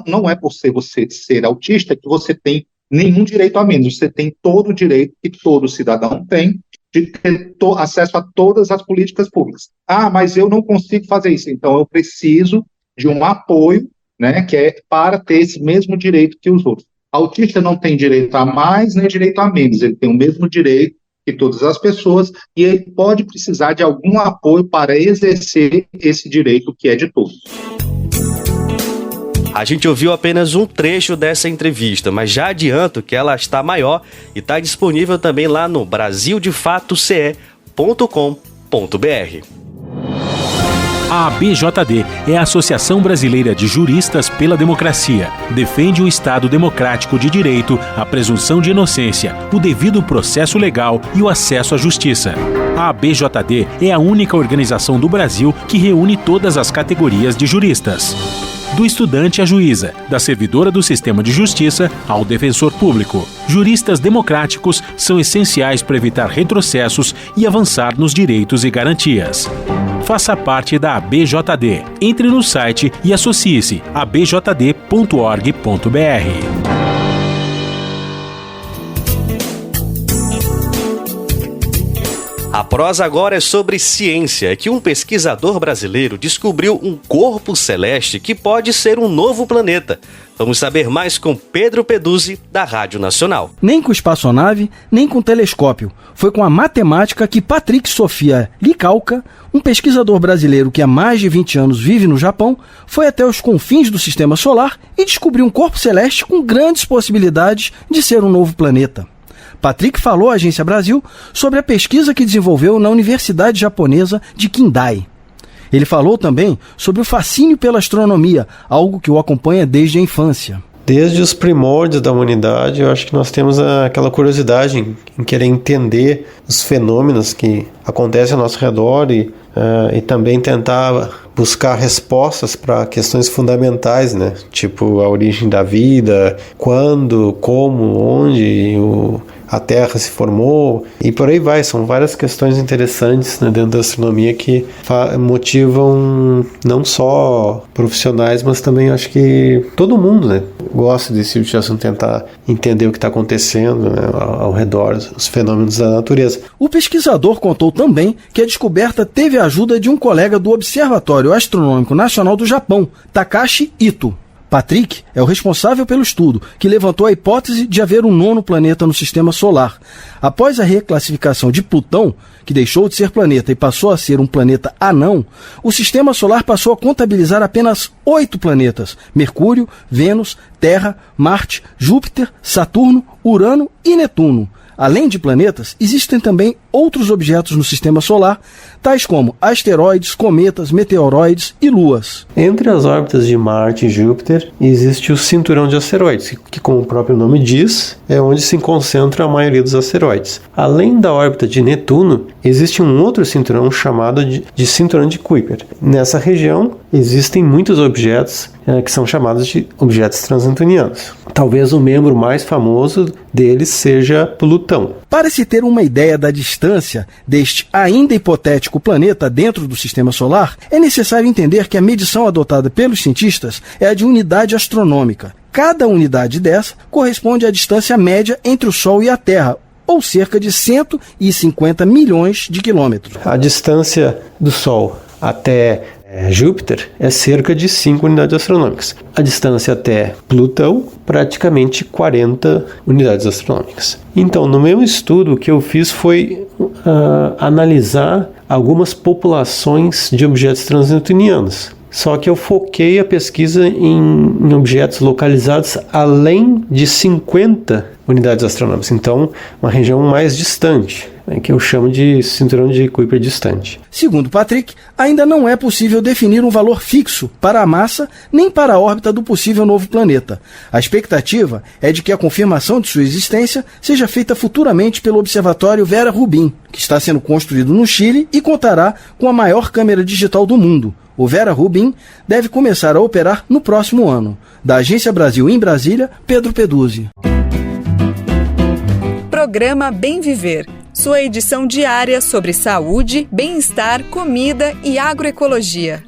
não é por você ser autista que você tem nenhum direito a menos, você tem todo o direito que todo cidadão tem de ter acesso a todas as políticas públicas. Mas eu não consigo fazer isso, então eu preciso de um apoio, né, que é para ter esse mesmo direito que os outros. Autista não tem direito a mais nem direito a menos, ele tem o mesmo direito que todas as pessoas e ele pode precisar de algum apoio para exercer esse direito que é de todos. A gente ouviu apenas um trecho dessa entrevista, mas já adianto que ela está maior e está disponível também lá no brasildefatoce.com.br. A ABJD é a Associação Brasileira de Juristas pela Democracia. Defende o Estado democrático de direito, a presunção de inocência, o devido processo legal e o acesso à justiça. A ABJD é a única organização do Brasil que reúne todas as categorias de juristas. Do estudante à juíza, da servidora do sistema de justiça ao defensor público. Juristas democráticos são essenciais para evitar retrocessos e avançar nos direitos e garantias. Faça parte da ABJD. Entre no site e associe-se a abjd.org.br. A prosa agora é sobre ciência, que um pesquisador brasileiro descobriu um corpo celeste que pode ser um novo planeta. Vamos saber mais com Pedro Peduzzi, da Rádio Nacional. Nem com espaçonave, nem com telescópio. Foi com a matemática que Patrick Sofia Licalca, um pesquisador brasileiro que há mais de 20 anos vive no Japão, foi até os confins do Sistema Solar e descobriu um corpo celeste com grandes possibilidades de ser um novo planeta. Patrick falou à Agência Brasil sobre a pesquisa que desenvolveu na Universidade Japonesa de Kindai. Ele falou também sobre o fascínio pela astronomia, algo que o acompanha desde a infância. Desde os primórdios da humanidade, eu acho que nós temos aquela curiosidade em querer entender os fenômenos que acontecem ao nosso redor e também tentar buscar respostas para questões fundamentais, né? Tipo a origem da vida, quando, como, onde a Terra se formou e por aí vai. São várias questões interessantes, né, dentro da astronomia que motivam não só profissionais, mas também acho que todo mundo, né, gosta desse tipo de assunto, tentar entender o que está acontecendo, né, ao redor, os fenômenos da natureza. O pesquisador contou também que a descoberta teve a ajuda de um colega do Observatório Astronômico Nacional do Japão, Takashi Ito. Patrick é o responsável pelo estudo, que levantou a hipótese de haver um nono planeta no Sistema Solar. Após a reclassificação de Plutão, que deixou de ser planeta e passou a ser um planeta anão, o Sistema Solar passou a contabilizar apenas 8 planetas: Mercúrio, Vênus, Terra, Marte, Júpiter, Saturno, Urano e Netuno. Além de planetas, existem também outros objetos no Sistema Solar, tais como asteroides, cometas, meteoroides e luas. Entre as órbitas de Marte e Júpiter existe o cinturão de asteroides, que como o próprio nome diz, é onde se concentra a maioria dos asteroides. Além da órbita de Netuno, existe um outro cinturão chamado de cinturão de Kuiper. Nessa região existem muitos objetos que são chamados de objetos transnetunianos. Talvez o membro mais famoso deles seja Plutão. Para se ter uma ideia da distância deste ainda hipotético planeta dentro do Sistema Solar, é necessário entender que a medição adotada pelos cientistas é a de unidade astronômica. Cada unidade dessa corresponde à distância média entre o Sol e a Terra, ou cerca de 150 milhões de quilômetros. A distância do Sol até Júpiter é cerca de 5 unidades astronômicas. A distância até Plutão, praticamente 40 unidades astronômicas. Então, no meu estudo, o que eu fiz foi analisar algumas populações de objetos transnetunianos. Só que eu foquei a pesquisa em objetos localizados além de 50 unidades astronômicas. Então, uma região mais distante, que eu chamo de cinturão de Kuiper distante. Segundo Patrick, ainda não é possível definir um valor fixo para a massa nem para a órbita do possível novo planeta. A expectativa é de que a confirmação de sua existência seja feita futuramente pelo Observatório Vera Rubin, que está sendo construído no Chile e contará com a maior câmera digital do mundo. O Vera Rubin deve começar a operar no próximo ano. Da Agência Brasil em Brasília, Pedro Peduzzi. Programa Bem Viver, sua edição diária sobre saúde, bem-estar, comida e agroecologia.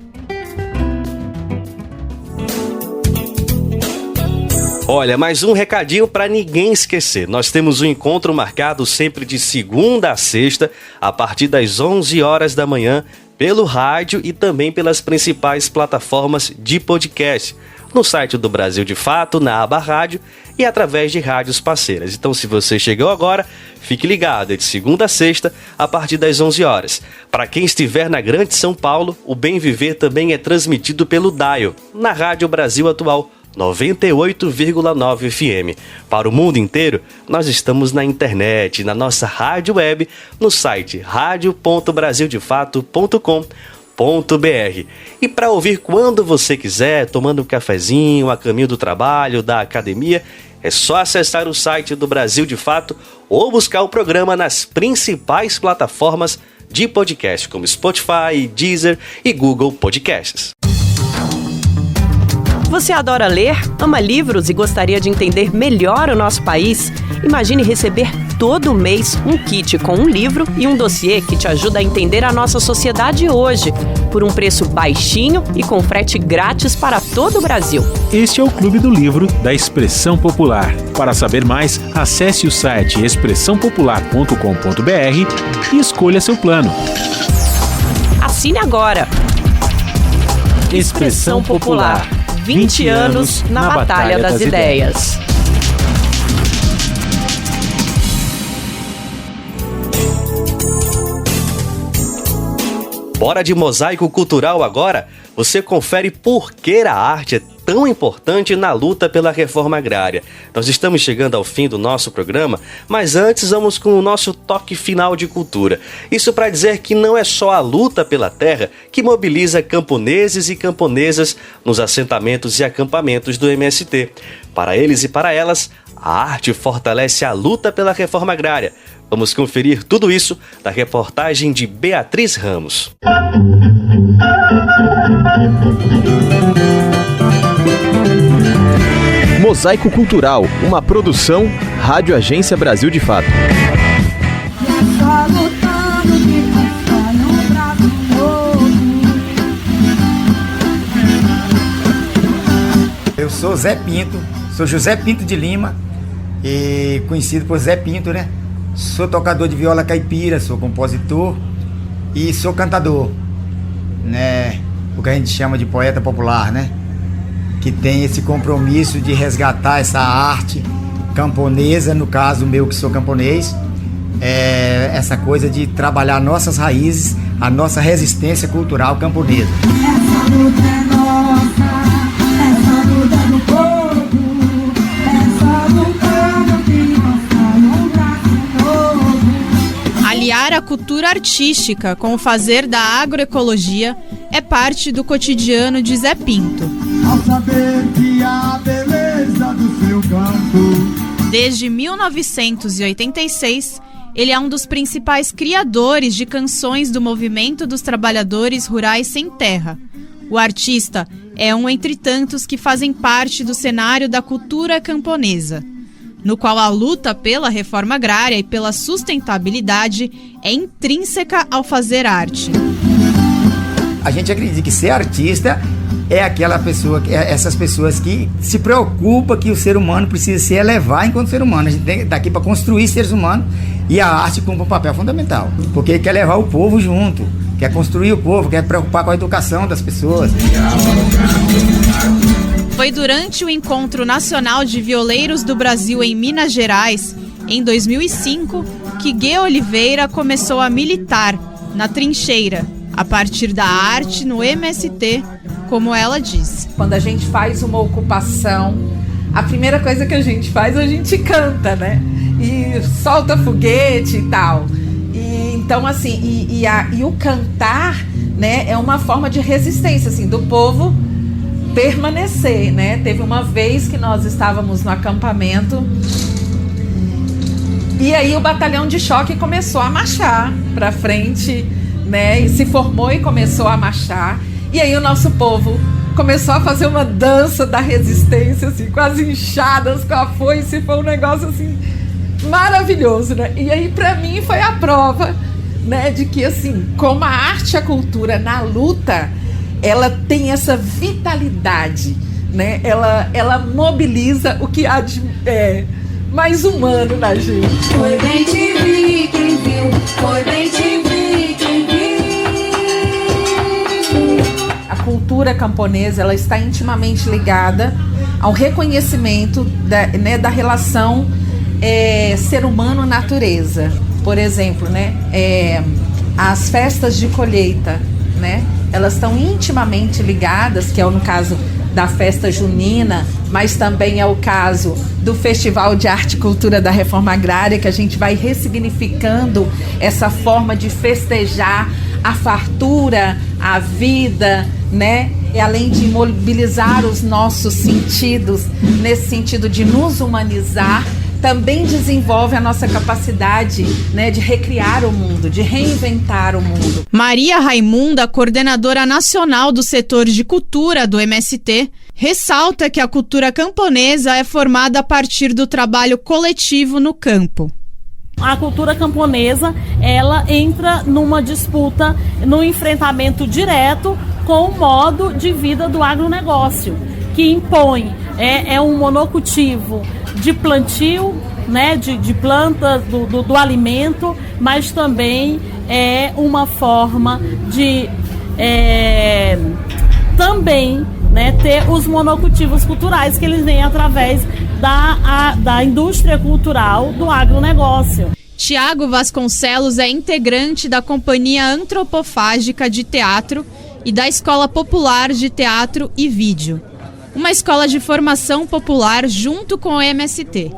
Olha, mais um recadinho para ninguém esquecer. Nós temos um encontro marcado sempre de segunda a sexta, a partir das 11 horas da manhã, pelo rádio e também pelas principais plataformas de podcast, no site do Brasil de Fato, na aba rádio e através de rádios parceiras. Então, se você chegou agora, fique ligado, é de segunda a sexta, a partir das 11 horas. Para quem estiver na Grande São Paulo, o Bem Viver também é transmitido pelo Dial, na Rádio Brasil Atual, 98,9 FM. Para o mundo inteiro, nós estamos na internet, na nossa rádio web, no site radio.brasildefato.com.br. E para ouvir quando você quiser, tomando um cafezinho, a caminho do trabalho, da academia, é só acessar o site do Brasil de Fato ou buscar o programa nas principais plataformas de podcast, como Spotify, Deezer e Google Podcasts. Você adora ler, ama livros e gostaria de entender melhor o nosso país? Imagine receber todo mês um kit com um livro e um dossiê que te ajuda a entender a nossa sociedade hoje, por um preço baixinho e com frete grátis para todo o Brasil. Este é o Clube do Livro da Expressão Popular. Para saber mais, acesse o site expressãopopular.com.br e escolha seu plano. Assine agora! Expressão Popular. 20 anos na Batalha das Ideias. Bora de mosaico cultural agora? Você confere por que a arte é tão importante na luta pela reforma agrária. Nós estamos chegando ao fim do nosso programa, mas antes vamos com o nosso toque final de cultura. Isso para dizer que não é só a luta pela terra que mobiliza camponeses e camponesas nos assentamentos e acampamentos do MST. Para eles e para elas, a arte fortalece a luta pela reforma agrária. Vamos conferir tudo isso na reportagem de Beatriz Ramos. Mosaico Cultural, uma produção Rádio Agência Brasil de Fato. Eu sou Zé Pinto, sou José Pinto de Lima, e conhecido por Zé Pinto, né? Sou tocador de viola caipira, sou compositor e sou cantador, né? O que a gente chama de poeta popular, né? Que tem esse compromisso de resgatar essa arte camponesa, no caso meu que sou camponês, essa coisa de trabalhar nossas raízes, a nossa resistência cultural camponesa. Essa luta é nossa, essa luta é do povo, essa luta não tem nossa, no braço novo. Aliar a cultura cultura artística com o fazer da agroecologia é parte do cotidiano de Zé Pinto. Ao saber que a beleza do seu canto. Desde 1986, ele é um dos principais criadores de canções do movimento dos trabalhadores rurais sem terra. O artista é um entre tantos que fazem parte do cenário da cultura camponesa, no qual a luta pela reforma agrária e pela sustentabilidade é intrínseca ao fazer arte. A gente acredita que ser artista é aquela pessoa, essas pessoas que se preocupam que o ser humano precisa se elevar enquanto ser humano. A gente está aqui para construir seres humanos e a arte cumpre um papel fundamental, porque quer levar o povo junto, quer construir o povo, quer preocupar com a educação das pessoas. Foi durante o Encontro Nacional de Violeiros do Brasil em Minas Gerais, em 2005, que Gue Oliveira começou a militar na trincheira, a partir da arte no MST, como ela disse. Quando a gente faz uma ocupação, a primeira coisa que a gente faz, a gente canta, né? E solta foguete e tal. E, então, assim, e o cantar, né, é uma forma de resistência, assim, do povo permanecer, né? Teve uma vez que nós estávamos no acampamento e aí o batalhão de choque começou a marchar para frente, né? E se formou e começou a marchar. E aí o nosso povo começou a fazer uma dança da resistência, assim, com as enxadas, com a foice. Foi um negócio assim maravilhoso, né? E aí para mim foi a prova, né, de que assim, como a arte e a cultura na luta, ela tem essa vitalidade, né? Ela mobiliza o que há de mais humano na gente. Foi bem te vi quem viu, foi bem te vi quem viu. A cultura camponesa, ela está intimamente ligada ao reconhecimento da relação ser humano-natureza. Por exemplo, né, as festas de colheita, né, elas estão intimamente ligadas, que é no caso da festa junina, mas também é o caso do Festival de Arte e Cultura da Reforma Agrária, que a gente vai ressignificando essa forma de festejar a fartura, a vida, né? E além de mobilizar os nossos sentidos, nesse sentido de nos humanizar, também desenvolve a nossa capacidade, né, de recriar o mundo, de reinventar o mundo. Maria Raimunda, coordenadora nacional do setor de cultura do MST, ressalta que a cultura camponesa é formada a partir do trabalho coletivo no campo. A cultura camponesa, ela entra numa disputa, num enfrentamento direto com o modo de vida do agronegócio, que impõe um monocultivo de plantio, né, de plantas do alimento, mas também é uma forma de também, né, ter os monocultivos culturais que eles vêm através da indústria cultural do agronegócio. Tiago Vasconcelos é integrante da Companhia Antropofágica de Teatro e da Escola Popular de Teatro e Vídeo, uma escola de formação popular junto com o MST.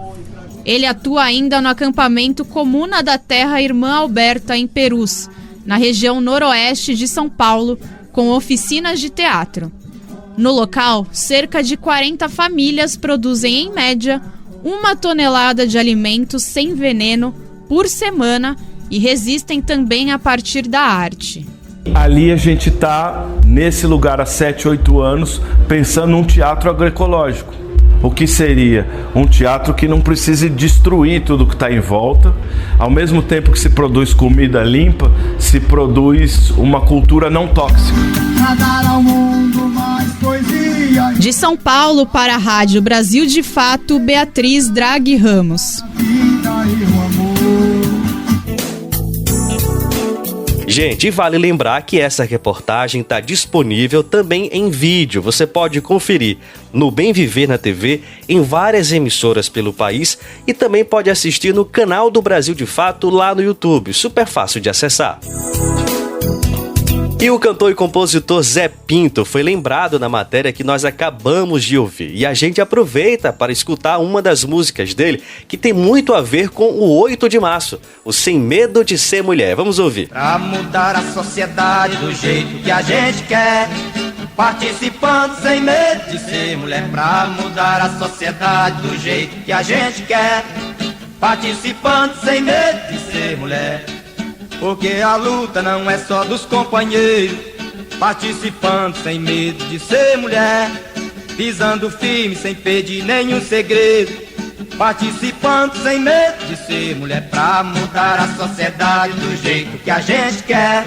Ele atua ainda no acampamento Comuna da Terra Irmã Alberta, em Perus, na região noroeste de São Paulo, com oficinas de teatro. No local, cerca de 40 famílias produzem, em média, 1 tonelada de alimentos sem veneno por semana e resistem também a partir da arte. Ali a gente está nesse lugar há 7, 8 anos pensando num teatro agroecológico. O que seria? Um teatro que não precise destruir tudo que está em volta. Ao mesmo tempo que se produz comida limpa, se produz uma cultura não tóxica. De São Paulo para a Rádio Brasil de Fato, Beatriz Draghi Ramos. Gente, e vale lembrar que essa reportagem está disponível também em vídeo. Você pode conferir no Bem Viver na TV, em várias emissoras pelo país, e também pode assistir no canal do Brasil de Fato lá no YouTube. Super fácil de acessar. E o cantor e compositor Zé Pinto foi lembrado na matéria que nós acabamos de ouvir. E a gente aproveita para escutar uma das músicas dele que tem muito a ver com o 8 de março, o Sem Medo de Ser Mulher. Vamos ouvir. Pra mudar a sociedade do jeito que a gente quer, participando sem medo de ser mulher. Pra mudar a sociedade do jeito que a gente quer, participando sem medo de ser mulher. Porque a luta não é só dos companheiros, participando sem medo de ser mulher, pisando firme sem pedir nenhum segredo, participando sem medo de ser mulher. Pra mudar a sociedade do jeito que a gente quer,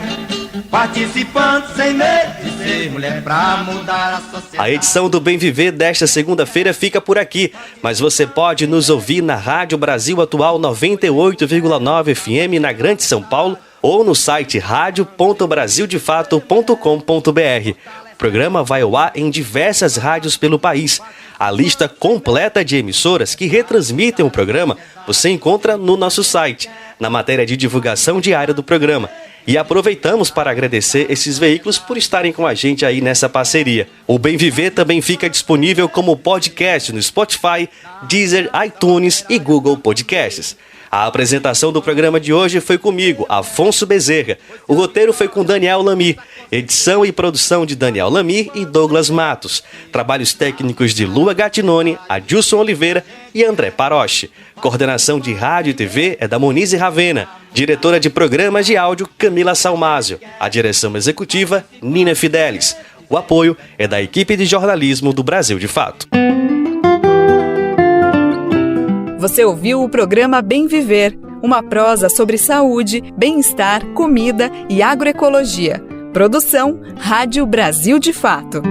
participando sem medo de ser mulher. Pra mudar a sociedade. A edição do Bem Viver desta segunda-feira fica por aqui, mas você pode nos ouvir na Rádio Brasil Atual 98,9 FM na Grande São Paulo ou no site radio.brasildefato.com.br. O programa vai ao ar em diversas rádios pelo país. A lista completa de emissoras que retransmitem o programa você encontra no nosso site, na matéria de divulgação diária do programa. E aproveitamos para agradecer esses veículos por estarem com a gente aí nessa parceria. O Bem Viver também fica disponível como podcast no Spotify, Deezer, iTunes e Google Podcasts. A apresentação do programa de hoje foi comigo, Afonso Bezerra. O roteiro foi com Daniel Lamir. Edição e produção de Daniel Lamir e Douglas Matos. Trabalhos técnicos de Lua Gattinone, Adilson Oliveira e André Paroche. Coordenação de rádio e TV é da Monize Ravena. Diretora de programas de áudio, Camila Salmásio. A direção executiva, Nina Fidelis. O apoio é da equipe de jornalismo do Brasil de Fato. Você ouviu o programa Bem Viver, uma prosa sobre saúde, bem-estar, comida e agroecologia. Produção Rádio Brasil de Fato.